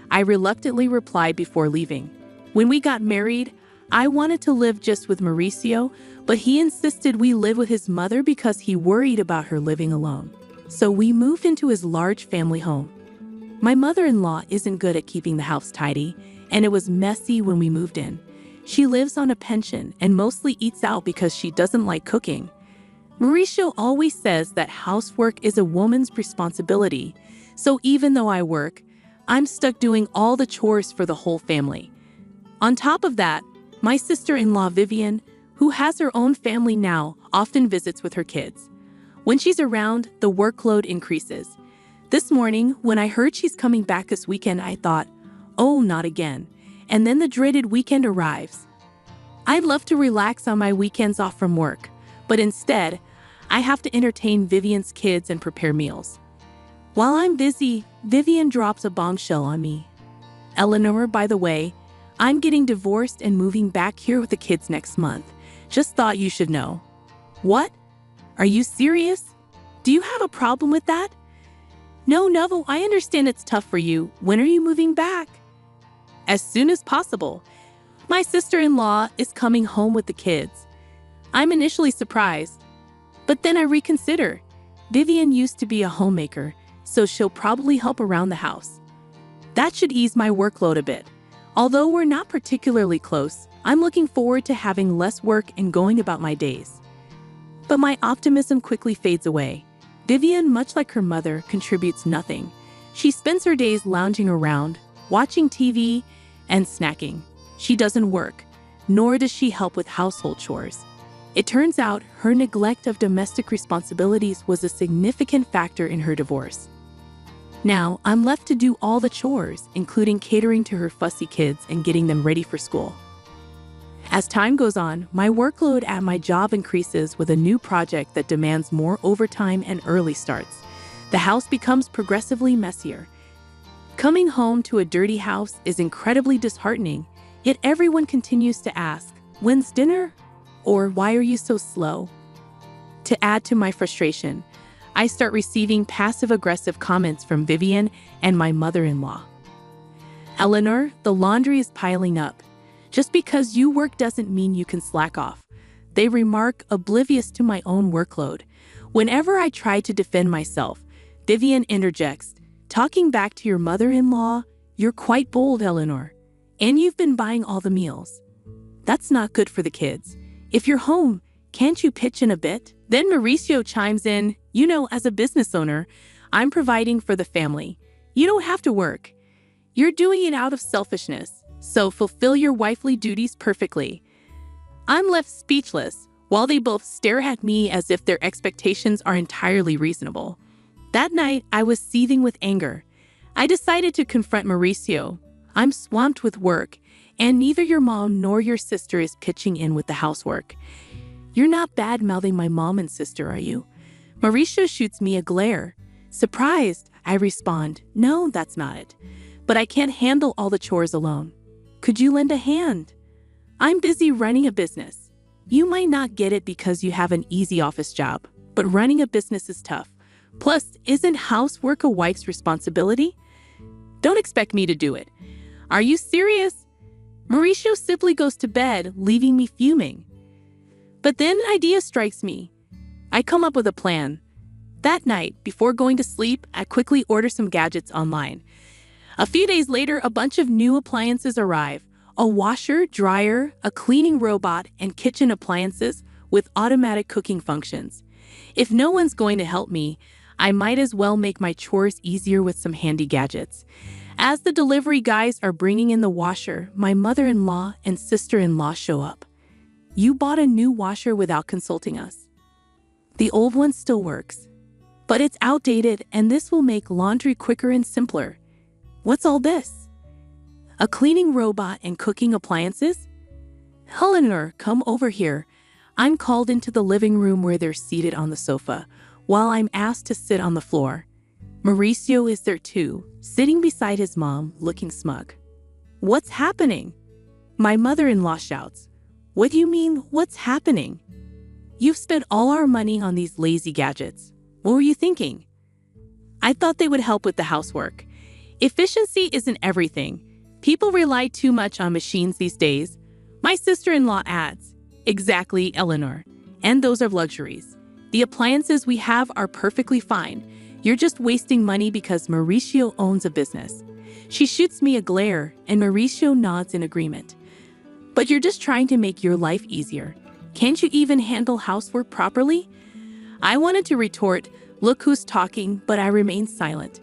I reluctantly replied before leaving. When we got married, I wanted to live just with Mauricio, but he insisted we live with his mother because he worried about her living alone. So we moved into his large family home. My mother-in-law isn't good at keeping the house tidy, and it was messy when we moved in. She lives on a pension and mostly eats out because she doesn't like cooking. Mauricio always says that housework is a woman's responsibility, so even though I work, I'm stuck doing all the chores for the whole family. On top of that, my sister-in-law Vivian, who has her own family now, often visits with her kids. When she's around, the workload increases. This morning, when I heard she's coming back this weekend, I thought, oh, not again. And then the dreaded weekend arrives. I'd love to relax on my weekends off from work, but instead, I have to entertain Vivian's kids and prepare meals. While I'm busy, Vivian drops a bombshell on me. Eleanor, by the way, I'm getting divorced and moving back here with the kids next month. Just thought you should know. What? Are you serious? Do you have a problem with that? No, I understand it's tough for you. When are you moving back? As soon as possible. My sister-in-law is coming home with the kids. I'm initially surprised, but then I reconsider. Vivian used to be a homemaker, so she'll probably help around the house. That should ease my workload a bit. Although we're not particularly close, I'm looking forward to having less work and going about my days. But my optimism quickly fades away. Vivian, much like her mother, contributes nothing. She spends her days lounging around, watching TV, and snacking. She doesn't work, nor does she help with household chores. It turns out her neglect of domestic responsibilities was a significant factor in her divorce. Now, I'm left to do all the chores, including catering to her fussy kids and getting them ready for school. As time goes on, my workload at my job increases with a new project that demands more overtime and early starts. The house becomes progressively messier. Coming home to a dirty house is incredibly disheartening, yet everyone continues to ask, "When's dinner?" Or "Why are you so slow?" To add to my frustration, I start receiving passive-aggressive comments from Vivian and my mother-in-law. "Eleanor, the laundry is piling up. Just because you work doesn't mean you can slack off," they remark, oblivious to my own workload. Whenever I try to defend myself, Vivian interjects, "Talking back to your mother-in-law, you're quite bold, Eleanor. And you've been buying all the meals. That's not good for the kids. If you're home, can't you pitch in a bit?" Then Mauricio chimes in, "As a business owner, I'm providing for the family. You don't have to work. You're doing it out of selfishness, so fulfill your wifely duties perfectly." I'm left speechless, while they both stare at me as if their expectations are entirely reasonable. That night, I was seething with anger. I decided to confront Mauricio. "I'm swamped with work, and neither your mom nor your sister is pitching in with the housework. You're not bad-mouthing my mom and sister, are you?" Mauricio shoots me a glare. Surprised, I respond, "No, that's not it. But I can't handle all the chores alone. Could you lend a hand? I'm busy running a business. You might not get it because you have an easy office job, but running a business is tough. Plus, isn't housework a wife's responsibility? Don't expect me to do it. Are you serious?" Mauricio simply goes to bed, leaving me fuming. But then an idea strikes me. I come up with a plan. That night, before going to sleep, I quickly order some gadgets online. A few days later, a bunch of new appliances arrive. A washer, dryer, a cleaning robot, and kitchen appliances with automatic cooking functions. If no one's going to help me, I might as well make my chores easier with some handy gadgets. As the delivery guys are bringing in the washer, my mother-in-law and sister-in-law show up. "You bought a new washer without consulting us. The old one still works, but it's outdated and this will make laundry quicker and simpler. What's all this? A cleaning robot and cooking appliances? Eleanor, come over here." I'm called into the living room where they're seated on the sofa, while I'm asked to sit on the floor. Mauricio is there too, sitting beside his mom, looking smug. "What's happening?" My mother-in-law shouts. "What do you mean, what's happening? You've spent all our money on these lazy gadgets. What were you thinking?" I thought they would help with the housework. Efficiency isn't everything. People rely too much on machines these days. My sister-in-law adds, "Exactly, Eleanor. And those are luxuries. The appliances we have are perfectly fine. You're just wasting money because Mauricio owns a business." She shoots me a glare, and Mauricio nods in agreement. "But you're just trying to make your life easier. Can't you even handle housework properly?" I wanted to retort, "Look who's talking," but I remained silent.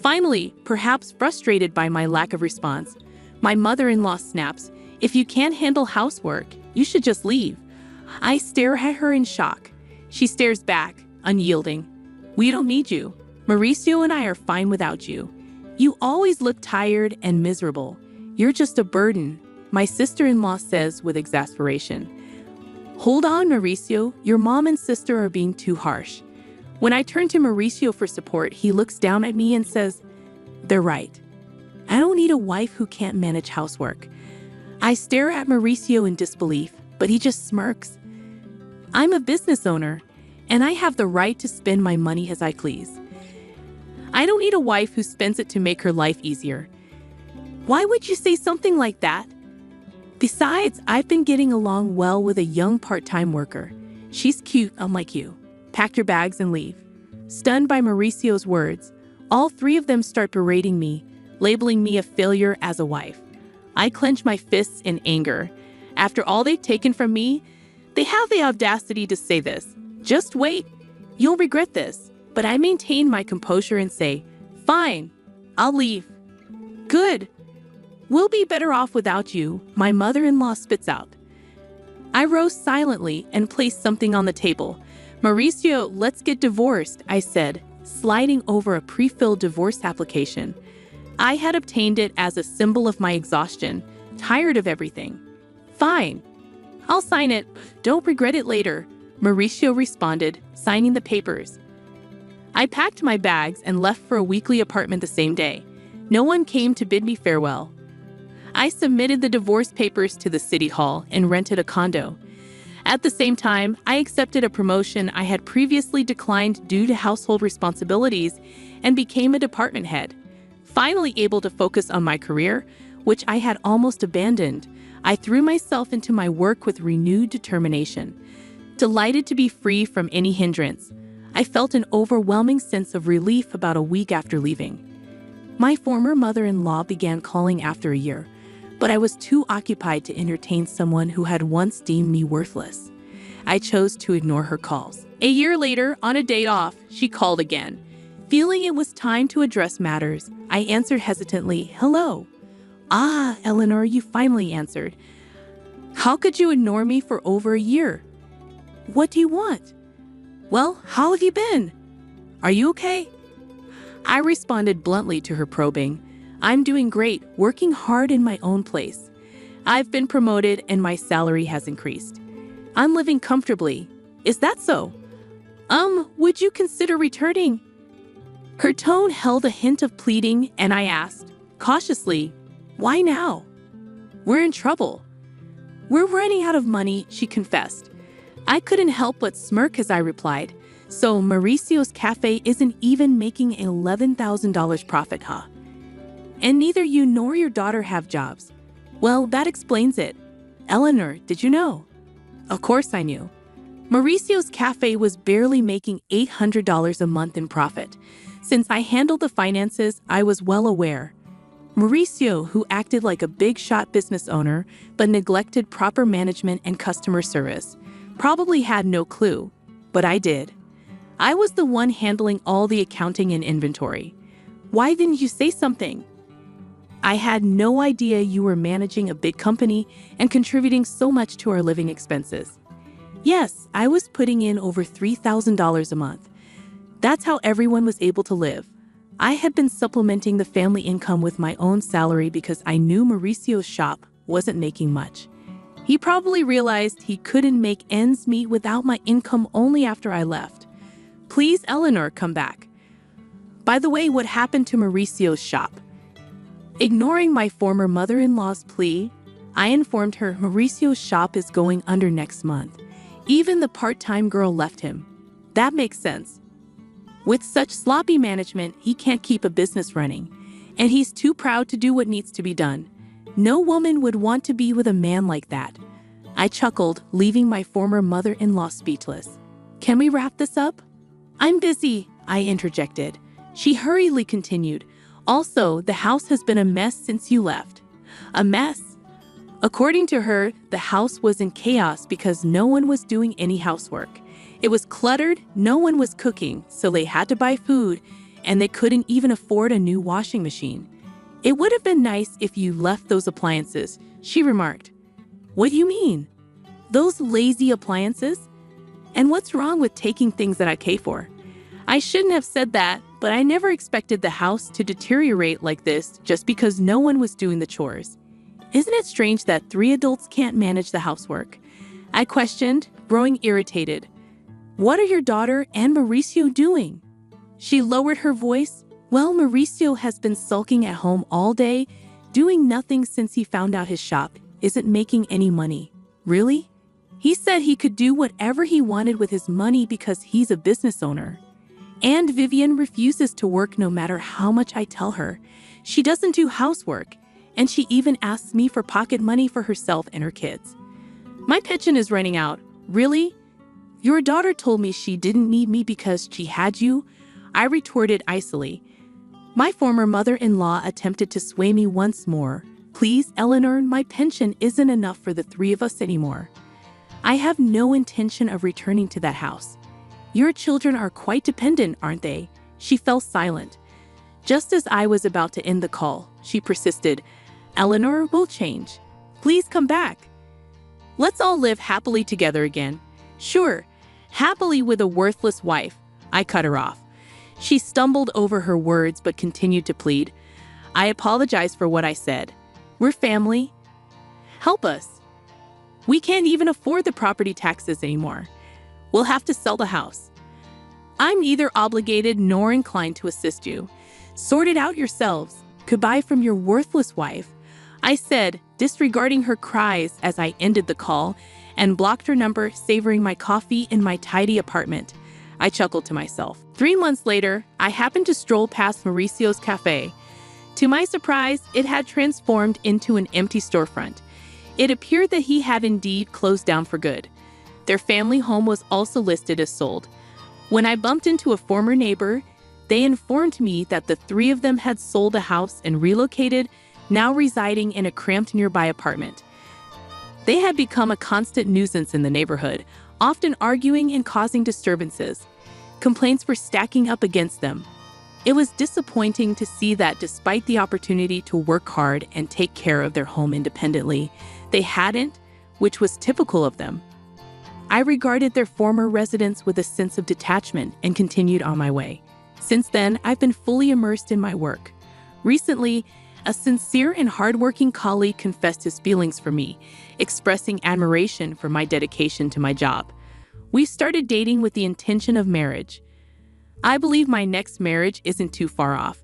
Finally, perhaps frustrated by my lack of response, my mother-in-law snaps, "If you can't handle housework, you should just leave." I stare at her in shock. She stares back, unyielding. "We don't need you. Mauricio and I are fine without you. You always look tired and miserable. You're just a burden," my sister-in-law says with exasperation. "Hold on, Mauricio, your mom and sister are being too harsh." When I turn to Mauricio for support, he looks down at me and says, "They're right. I don't need a wife who can't manage housework." I stare at Mauricio in disbelief, but he just smirks. "I'm a business owner, and I have the right to spend my money as I please. I don't need a wife who spends it to make her life easier." "Why would you say something like that? Besides, I've been getting along well with a young part-time worker. She's cute, unlike you. Pack your bags and leave." Stunned by Mauricio's words, all three of them start berating me, labeling me a failure as a wife. I clench my fists in anger. After all they've taken from me, they have the audacity to say this. "Just wait. You'll regret this." But I maintain my composure and say, "Fine, I'll leave." "Good. We'll be better off without you," my mother-in-law spits out. I rose silently and placed something on the table. "Mauricio, let's get divorced," I said, sliding over a pre-filled divorce application. I had obtained it as a symbol of my exhaustion, tired of everything. "Fine. I'll sign it. Don't regret it later," Mauricio responded, signing the papers. I packed my bags and left for a weekly apartment the same day. No one came to bid me farewell. I submitted the divorce papers to the city hall and rented a condo. At the same time, I accepted a promotion I had previously declined due to household responsibilities and became a department head. Finally able to focus on my career, which I had almost abandoned, I threw myself into my work with renewed determination. Delighted to be free from any hindrance, I felt an overwhelming sense of relief about a week after leaving. My former mother-in-law began calling after a year, but I was too occupied to entertain someone who had once deemed me worthless. I chose to ignore her calls. A year later, on a day off, she called again. Feeling it was time to address matters, I answered hesitantly, "Hello." "Ah, Eleanor, you finally answered. How could you ignore me for over a year? What do you want?" "Well, how have you been? Are you okay?" I responded bluntly to her probing. "I'm doing great, working hard in my own place. I've been promoted and my salary has increased. I'm living comfortably. Is that so? Would you consider returning?" Her tone held a hint of pleading, and I asked, cautiously, "Why now?" "We're in trouble." "We're running out of money," she confessed. I couldn't help but smirk as I replied, "So Mauricio's cafe isn't even making $11,000 profit, huh? And neither you nor your daughter have jobs. Well, that explains it. Eleanor, did you know?" Of course I knew. Mauricio's cafe was barely making $800 a month in profit. Since I handled the finances, I was well aware. Mauricio, who acted like a big-shot business owner but neglected proper management and customer service, probably had no clue, but I did. I was the one handling all the accounting and inventory. "Why didn't you say something?" "I had no idea you were managing a big company and contributing so much to our living expenses." "Yes, I was putting in over $3,000 a month. That's how everyone was able to live. I had been supplementing the family income with my own salary because I knew Mauricio's shop wasn't making much. He probably realized he couldn't make ends meet without my income only after I left. Please, Eleanor, come back. By the way, what happened to Mauricio's shop?" Ignoring my former mother-in-law's plea, I informed her Mauricio's shop is going under next month. Even the part-time girl left him. That makes sense. With such sloppy management, he can't keep a business running, and he's too proud to do what needs to be done. No woman would want to be with a man like that. I chuckled, leaving my former mother-in-law speechless. "Can we wrap this up?" "I'm busy," I interjected. She hurriedly continued. "Also, the house has been a mess since you left." "A mess?" According to her, the house was in chaos because no one was doing any housework. It was cluttered, no one was cooking, so they had to buy food, and they couldn't even afford a new washing machine. "It would have been nice if you left those appliances," she remarked. "What do you mean? Those lazy appliances? And what's wrong with taking things that I pay for?" I shouldn't have said that, but I never expected the house to deteriorate like this just because no one was doing the chores. Isn't it strange that 3 adults can't manage the housework? I questioned, growing irritated. What are your daughter and Mauricio doing? She lowered her voice. Well, Mauricio has been sulking at home all day, doing nothing since he found out his shop isn't making any money. Really? He said he could do whatever he wanted with his money because he's a business owner. And Vivian refuses to work no matter how much I tell her. She doesn't do housework, and she even asks me for pocket money for herself and her kids. My pension is running out. Really? Your daughter told me she didn't need me because she had you? I retorted icily. My former mother-in-law attempted to sway me once more. Please, Eleanor, my pension isn't enough for the three of us anymore. I have no intention of returning to that house. Your children are quite dependent, aren't they? She fell silent. Just as I was about to end the call, she persisted. Eleanor will change. Please come back. Let's all live happily together again. Sure, happily with a worthless wife. I cut her off. She stumbled over her words but continued to plead. I apologize for what I said. We're family. Help us. We can't even afford the property taxes anymore. We'll have to sell the house. I'm neither obligated nor inclined to assist you. Sort it out yourselves. Goodbye from your worthless wife, I said, disregarding her cries as I ended the call and blocked her number, savoring my coffee in my tidy apartment. I chuckled to myself. 3 months later, I happened to stroll past Mauricio's cafe. To my surprise, it had transformed into an empty storefront. It appeared that he had indeed closed down for good. Their family home was also listed as sold. When I bumped into a former neighbor, they informed me that the three of them had sold the house and relocated, now residing in a cramped nearby apartment. They had become a constant nuisance in the neighborhood, often arguing and causing disturbances. Complaints were stacking up against them. It was disappointing to see that despite the opportunity to work hard and take care of their home independently, they hadn't, which was typical of them. I regarded their former residence with a sense of detachment and continued on my way. Since then, I've been fully immersed in my work. Recently, a sincere and hardworking colleague confessed his feelings for me, expressing admiration for my dedication to my job. We started dating with the intention of marriage. I believe my next marriage isn't too far off,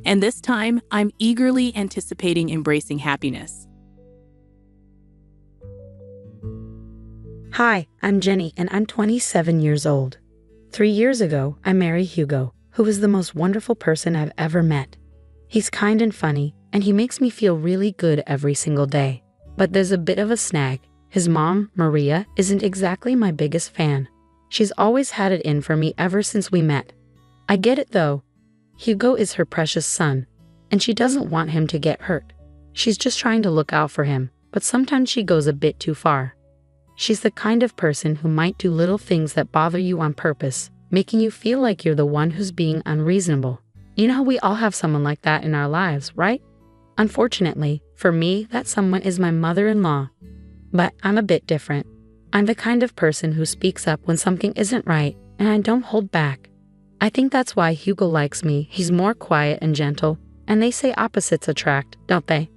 and this time I'm eagerly anticipating embracing happiness. Hi, I'm Jenny, and I'm 27 years old. 3 years ago, I married Hugo, who is the most wonderful person I've ever met. He's kind and funny, and he makes me feel really good every single day. But there's a bit of a snag. His mom, Maria, isn't exactly my biggest fan. She's always had it in for me ever since we met. I get it though. Hugo is her precious son, and she doesn't want him to get hurt. She's just trying to look out for him, but sometimes she goes a bit too far. She's the kind of person who might do little things that bother you on purpose, making you feel like you're the one who's being unreasonable. You know how we all have someone like that in our lives, right? Unfortunately, for me, that someone is my mother-in-law. But I'm a bit different. I'm the kind of person who speaks up when something isn't right, and I don't hold back. I think that's why Hugo likes me. He's more quiet and gentle, and they say opposites attract, don't they?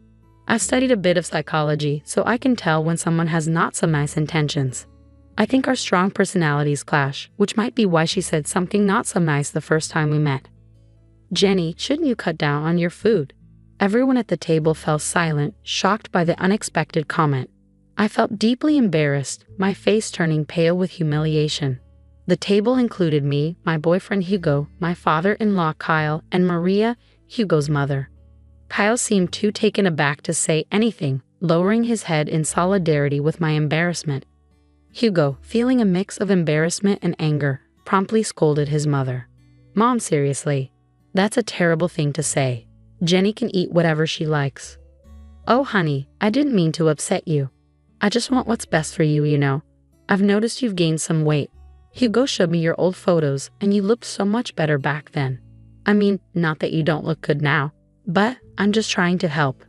I've studied a bit of psychology, so I can tell when someone has not some nice intentions. I think our strong personalities clash, which might be why she said something not so nice the first time we met. Jenny, shouldn't you cut down on your food? Everyone at the table fell silent, shocked by the unexpected comment. I felt deeply embarrassed, my face turning pale with humiliation. The table included me, my boyfriend Hugo, my father-in-law Kyle, and Maria, Hugo's mother. Kyle seemed too taken aback to say anything, lowering his head in solidarity with my embarrassment. Hugo, feeling a mix of embarrassment and anger, promptly scolded his mother. Mom, seriously. That's a terrible thing to say. Jenny can eat whatever she likes. Oh, honey, I didn't mean to upset you. I just want what's best for you, you know. I've noticed you've gained some weight. Hugo showed me your old photos, and you looked so much better back then. I mean, not that you don't look good now, but I'm just trying to help.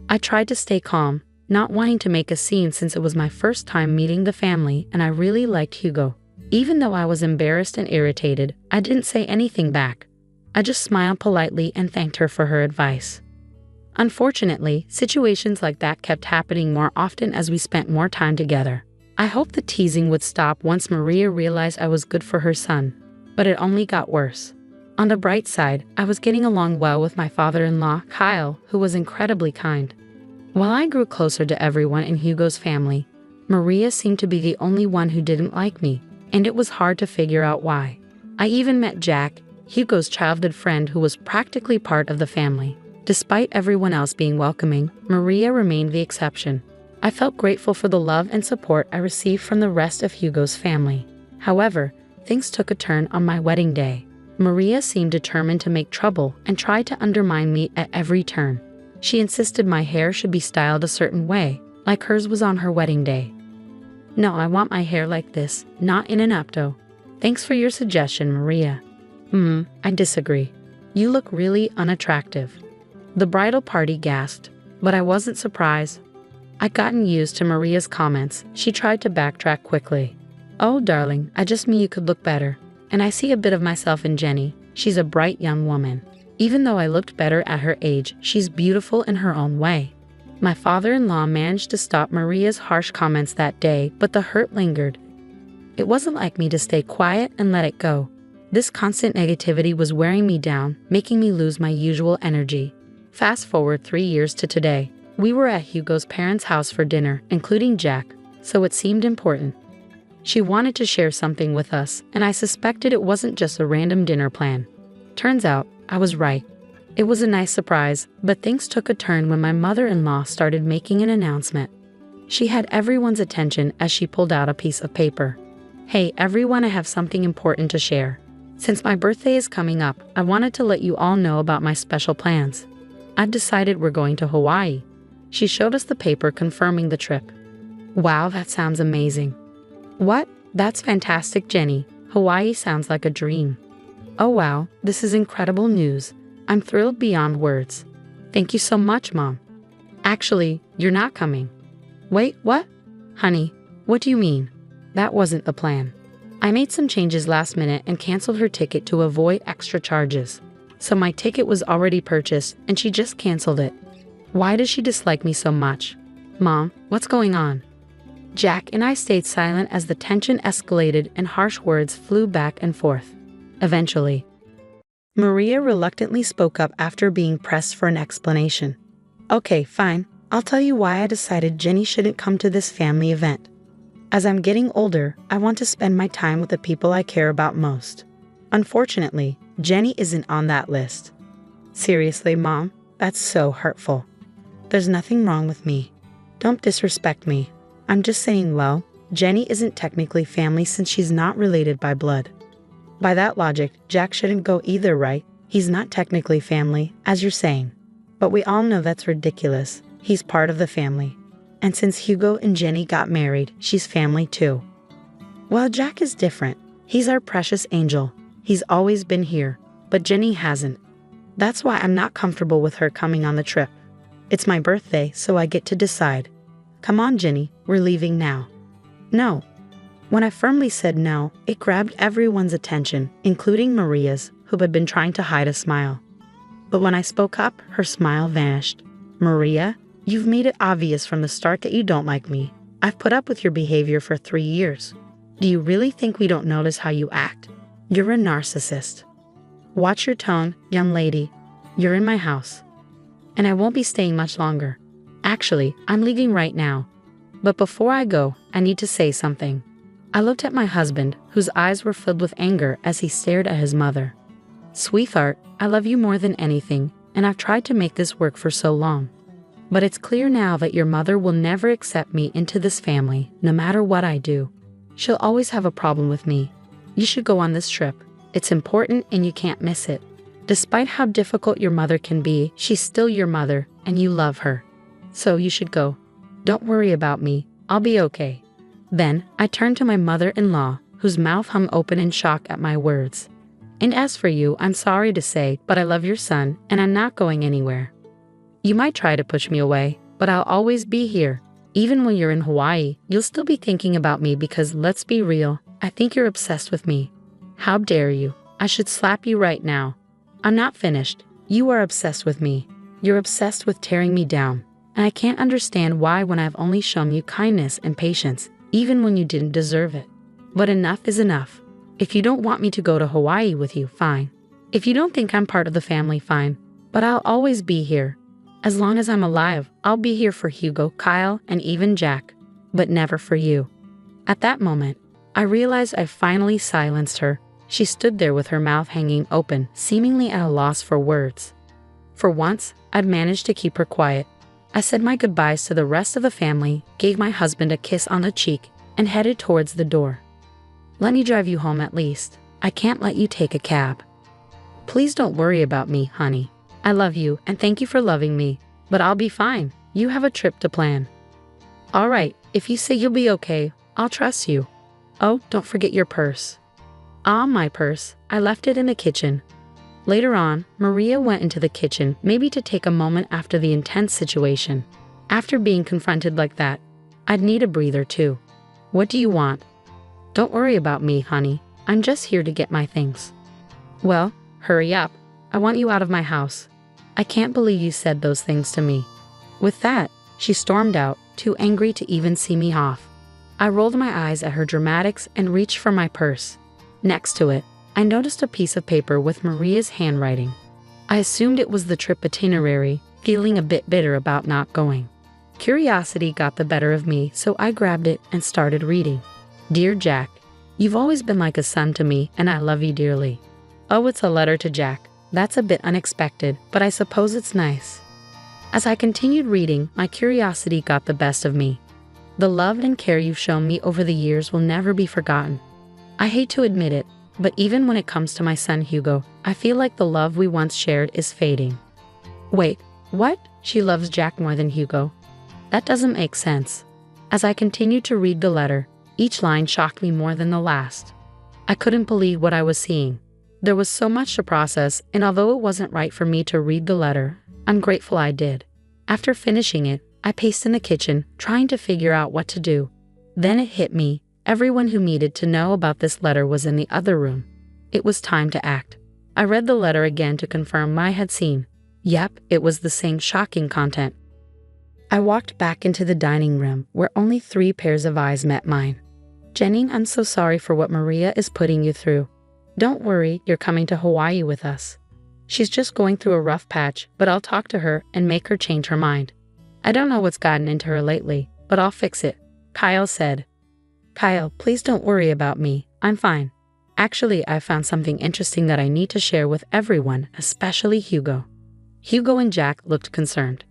I tried to stay calm, not wanting to make a scene since it was my first time meeting the family and I really liked Hugo. Even though I was embarrassed and irritated, I didn't say anything back. I just smiled politely and thanked her for her advice. Unfortunately, situations like that kept happening more often as we spent more time together. I hoped the teasing would stop once Maria realized I was good for her son, but it only got worse. On the bright side, I was getting along well with my father-in-law, Kyle, who was incredibly kind. While I grew closer to everyone in Hugo's family, Maria seemed to be the only one who didn't like me, and it was hard to figure out why. I even met Jack, Hugo's childhood friend who was practically part of the family. Despite everyone else being welcoming, Maria remained the exception. I felt grateful for the love and support I received from the rest of Hugo's family. However, things took a turn on my wedding day. Maria seemed determined to make trouble and tried to undermine me at every turn. She insisted my hair should be styled a certain way, like hers was on her wedding day. No, I want my hair like this, not in an updo. Thanks for your suggestion, Maria. I disagree. You look really unattractive. The bridal party gasped, but I wasn't surprised. I'd gotten used to Maria's comments. She tried to backtrack quickly. Oh, darling, I just mean you could look better. And I see a bit of myself in Jenny. She's a bright young woman. Even though I looked better at her age, she's beautiful in her own way. My father-in-law managed to stop Maria's harsh comments that day, but the hurt lingered. It wasn't like me to stay quiet and let it go. This constant negativity was wearing me down, making me lose my usual energy. Fast forward 3 years to today. We were at Hugo's parents' house for dinner, including Jack, so it seemed important. She wanted to share something with us, and I suspected it wasn't just a random dinner plan. Turns out, I was right. It was a nice surprise, but things took a turn when my mother-in-law started making an announcement. She had everyone's attention as she pulled out a piece of paper. Hey everyone, I have something important to share. Since my birthday is coming up, I wanted to let you all know about my special plans. I've decided we're going to Hawaii. She showed us the paper confirming the trip. Wow, that sounds amazing. What? That's fantastic, Jenny. Hawaii sounds like a dream. Oh wow, this is incredible news. I'm thrilled beyond words. Thank you so much, Mom. Actually, you're not coming. Wait, what? Honey, what do you mean? That wasn't the plan. I made some changes last minute and canceled her ticket to avoid extra charges. So my ticket was already purchased and she just canceled it. Why does she dislike me so much? Mom, what's going on? Jack and I stayed silent as the tension escalated and harsh words flew back and forth. Eventually, Maria reluctantly spoke up after being pressed for an explanation. Okay, fine. I'll tell you why I decided Jenny shouldn't come to this family event. As I'm getting older, I want to spend my time with the people I care about most. Unfortunately, Jenny isn't on that list. Seriously, Mom, that's so hurtful. There's nothing wrong with me. Don't disrespect me. I'm just saying, well, Jenny isn't technically family since she's not related by blood. By that logic, Jack shouldn't go either, right? He's not technically family, as you're saying. But we all know that's ridiculous. He's part of the family. And since Hugo and Jenny got married, she's family too. Well, Jack is different. He's our precious angel. He's always been here, but Jenny hasn't. That's why I'm not comfortable with her coming on the trip. It's my birthday, so I get to decide. Come on, Jenny, we're leaving now. No. When I firmly said no, it grabbed everyone's attention, including Maria's, who had been trying to hide a smile. But when I spoke up, her smile vanished. Maria, you've made it obvious from the start that you don't like me. I've put up with your behavior for 3 years. Do you really think we don't notice how you act? You're a narcissist. Watch your tone, young lady. You're in my house. And I won't be staying much longer. Actually, I'm leaving right now. But before I go, I need to say something. I looked at my husband, whose eyes were filled with anger as he stared at his mother. Sweetheart, I love you more than anything, and I've tried to make this work for so long. But it's clear now that your mother will never accept me into this family, no matter what I do. She'll always have a problem with me. You should go on this trip. It's important and you can't miss it. Despite how difficult your mother can be, she's still your mother, and you love her. So you should go. Don't worry about me. I'll be okay. Then I turned to my mother-in-law, whose mouth hung open in shock at my words. And as for you, I'm sorry to say, but I love your son, and I'm not going anywhere. You might try to push me away, but I'll always be here. Even when you're in Hawaii, you'll still be thinking about me because, let's be real, I think you're obsessed with me. How dare you? I should slap you right now. I'm not finished. You are obsessed with me. You're obsessed with tearing me down. And I can't understand why when I've only shown you kindness and patience. even when you didn't deserve it. But enough is enough. If you don't want me to go to Hawaii with you, fine. If you don't think I'm part of the family, fine. But I'll always be here. As long as I'm alive, I'll be here for Hugo, Kyle, and even Jack. But never for you. At that moment, I realized I finally silenced her. She stood there with her mouth hanging open, seemingly at a loss for words. For once, I'd managed to keep her quiet. I said my goodbyes to the rest of the family, gave my husband a kiss on the cheek, and headed towards the door. Let me drive you home at least. I can't let you take a cab. Please don't worry about me, honey. I love you and thank you for loving me, but I'll be fine. You have a trip to plan. All right, if you say you'll be okay, I'll trust you. Oh, don't forget your purse. Ah, my purse. I left it in the kitchen. Later on, Maria went into the kitchen, maybe to take a moment after the intense situation. After being confronted like that, I'd need a breather too. What do you want? Don't worry about me, honey. I'm just here to get my things. Well, hurry up. I want you out of my house. I can't believe you said those things to me. With that, she stormed out, too angry to even see me off. I rolled my eyes at her dramatics and reached for my purse. Next to it, I noticed a piece of paper with Maria's handwriting. I assumed it was the trip itinerary, feeling a bit bitter about not going. Curiosity got the better of me, so I grabbed it and started reading. Dear Jack, you've always been like a son to me, and I love you dearly. Oh, it's a letter to Jack. That's a bit unexpected, but I suppose it's nice. As I continued reading, my curiosity got the best of me. The love and care you've shown me over the years will never be forgotten. I hate to admit it, but even when it comes to my son Hugo, I feel like the love we once shared is fading. Wait, what? She loves Jack more than Hugo? That doesn't make sense. As I continued to read the letter, each line shocked me more than the last. I couldn't believe what I was seeing. There was so much to process, and although it wasn't right for me to read the letter, I'm grateful I did. After finishing it, I paced in the kitchen, trying to figure out what to do. Then it hit me. Everyone who needed to know about this letter was in the other room. It was time to act. I read the letter again to confirm I had seen. Yep, it was the same shocking content. I walked back into the dining room, where only 3 pairs of eyes met mine. Jenny, I'm so sorry for what Maria is putting you through. Don't worry, you're coming to Hawaii with us. She's just going through a rough patch, but I'll talk to her and make her change her mind. I don't know what's gotten into her lately, but I'll fix it, Kyle said. Kyle, please don't worry about me. I'm fine. Actually, I found something interesting that I need to share with everyone, especially Hugo. Hugo and Jack looked concerned.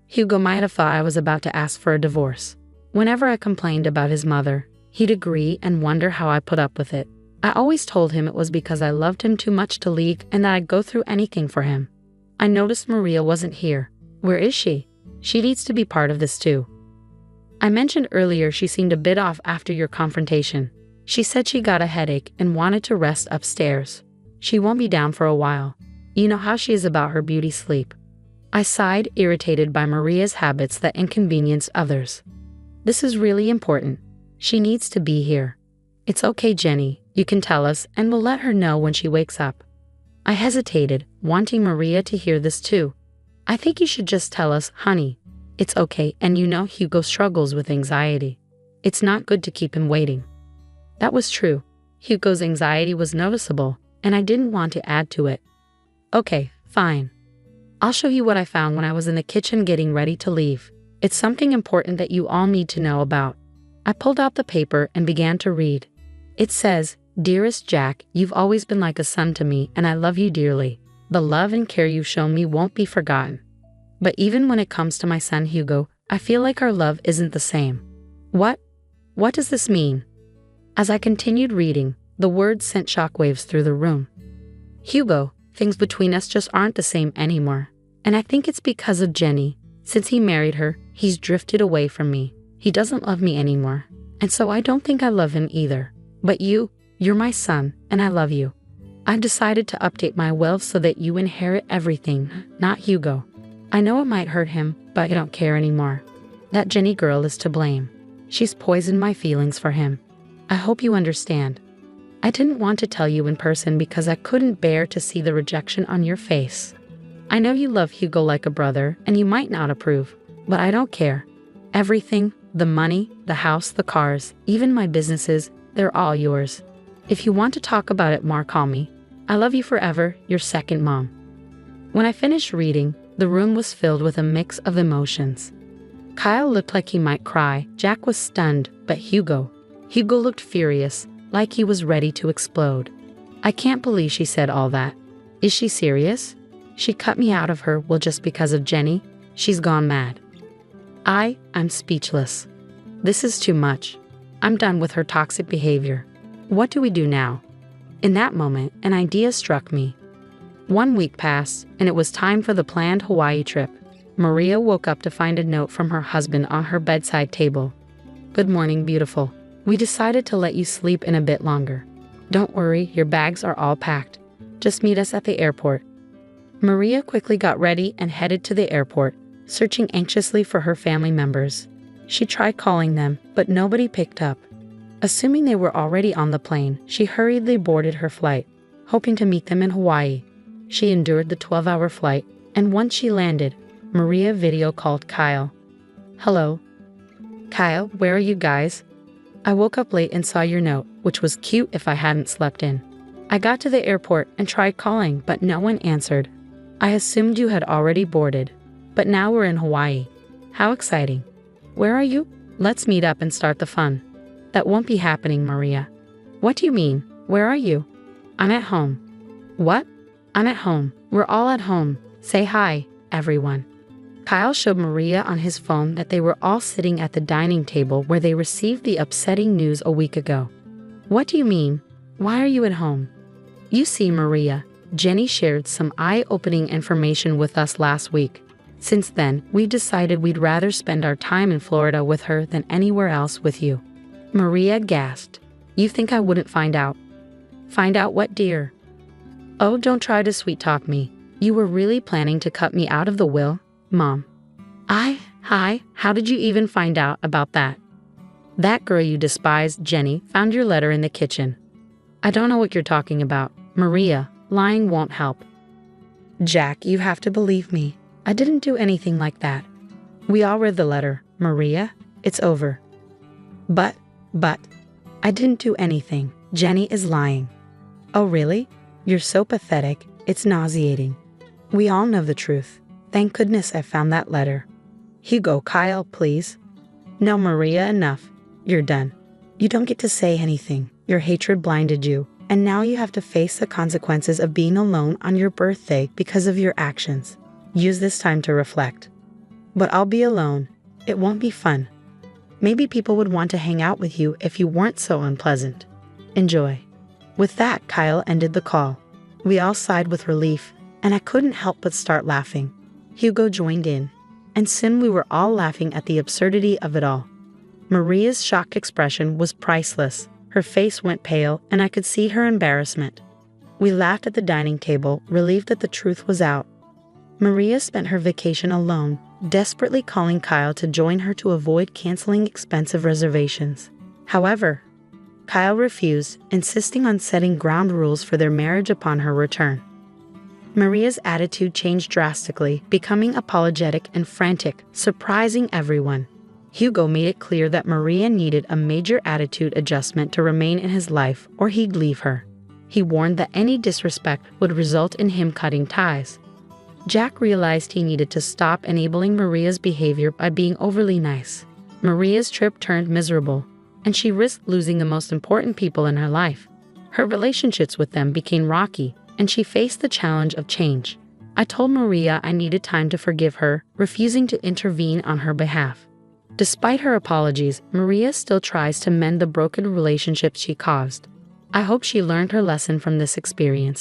Hugo might have thought I was about to ask for a divorce. Whenever I complained about his mother, he'd agree and wonder how I put up with it. I always told him it was because I loved him too much to leave and that I'd go through anything for him. I noticed Maria wasn't here. Where is she? She needs to be part of this too. I mentioned earlier she seemed a bit off after your confrontation. She said she got a headache and wanted to rest upstairs. She won't be down for a while. You know how she is about her beauty sleep. I sighed, irritated by Maria's habits that inconvenience others. This is really important. She needs to be here. It's okay, Jenny. You can tell us, and we'll let her know when she wakes up. I hesitated, wanting Maria to hear this too. I think you should just tell us, honey. It's okay, and you know Hugo struggles with anxiety. It's not good to keep him waiting. That was true. Hugo's anxiety was noticeable, and I didn't want to add to it. Okay, fine. I'll show you what I found when I was in the kitchen getting ready to leave. It's something important that you all need to know about. I pulled out the paper and began to read. It says, Dearest Jack, you've always been like a son to me, and I love you dearly. The love and care you've shown me won't be forgotten. But even when it comes to my son Hugo, I feel like our love isn't the same. What? What does this mean? As I continued reading, the words sent shockwaves through the room. Hugo, things between us just aren't the same anymore. And I think it's because of Jenny. Since he married her, he's drifted away from me. He doesn't love me anymore. And so I don't think I love him either. But you're my son, and I love you. I've decided to update my will so that you inherit everything, not Hugo. I know it might hurt him, but I don't care anymore. That Jenny girl is to blame. She's poisoned my feelings for him. I hope you understand. I didn't want to tell you in person because I couldn't bear to see the rejection on your face. I know you love Hugo like a brother, and you might not approve, but I don't care. Everything, The money, the house, the cars, even my businesses, they're all yours. If you want to talk about it more, call me. I love you forever, your second mom." When I finished reading, the room was filled with a mix of emotions. Kyle looked like he might cry, Jack was stunned, but Hugo looked furious, like he was ready to explode. "I can't believe she said all that. Is she serious? She cut me out of her will just because of Jenny? She's gone mad." I'm speechless. This is too much. I'm done with her toxic behavior. What do we do now? In that moment, an idea struck me. 1 week passed, and it was time for the planned Hawaii trip. Maria woke up to find a note from her husband on her bedside table. "Good morning, beautiful. We decided to let you sleep in a bit longer. Don't worry, your bags are all packed. Just meet us at the airport." Maria quickly got ready and headed to the airport, searching anxiously for her family members. She tried calling them, but nobody picked up. Assuming they were already on the plane, she hurriedly boarded her flight, hoping to meet them in Hawaii. She endured the 12-hour flight, and once she landed, Maria video called Kyle. "Hello. Kyle, where are you guys? I woke up late and saw your note, which was cute if I hadn't slept in. I got to the airport and tried calling, but no one answered. I assumed you had already boarded, but now we're in Hawaii. How exciting. Where are you? Let's meet up and start the fun." "That won't be happening, Maria." "What do you mean? Where are you?" "I'm at home." "What?" "I'm at home. We're all at home. Say hi, everyone." Kyle showed Maria on his phone that they were all sitting at the dining table where they received the upsetting news a week ago. "What do you mean? Why are you at home?" "You see, Maria, Jenny shared some eye-opening information with us last week. Since then, we've decided we'd rather spend our time in Florida with her than anywhere else with you." Maria gasped. "You think I wouldn't find out?" "Find out what, dear?" "Oh, don't try to sweet-talk me. You were really planning to cut me out of the will, Mom." Hi, how did you even find out about that?" "That girl you despise, Jenny, found your letter in the kitchen." "I don't know what you're talking about. Maria, lying won't help." "Jack, you have to believe me. I didn't do anything like that. We all read the letter. Maria, it's over." But, I didn't do anything. Jenny is lying." "Oh, really? You're so pathetic. It's nauseating. We all know the truth. Thank goodness I found that letter." "Hugo, Kyle, please." "No, Maria, enough. You're done. You don't get to say anything. Your hatred blinded you, and now you have to face the consequences of being alone on your birthday because of your actions. Use this time to reflect." "But I'll be alone. It won't be fun. Maybe people would want to hang out with you if you weren't so unpleasant. Enjoy." With that, Kyle ended the call. We all sighed with relief, and I couldn't help but start laughing. Hugo joined in, and soon we were all laughing at the absurdity of it all. Maria's shocked expression was priceless. Her face went pale, and I could see her embarrassment. We laughed at the dining table, relieved that the truth was out. Maria spent her vacation alone, desperately calling Kyle to join her to avoid canceling expensive reservations. However, Kyle refused, insisting on setting ground rules for their marriage upon her return. Maria's attitude changed drastically, becoming apologetic and frantic, surprising everyone. Hugo made it clear that Maria needed a major attitude adjustment to remain in his life, or he'd leave her. He warned that any disrespect would result in him cutting ties. Jack realized he needed to stop enabling Maria's behavior by being overly nice. Maria's trip turned miserable, and she risked losing the most important people in her life. Her relationships with them became rocky, and she faced the challenge of change. I told Maria I needed time to forgive her, refusing to intervene on her behalf. Despite her apologies, Maria still tries to mend the broken relationships she caused. I hope she learned her lesson from this experience.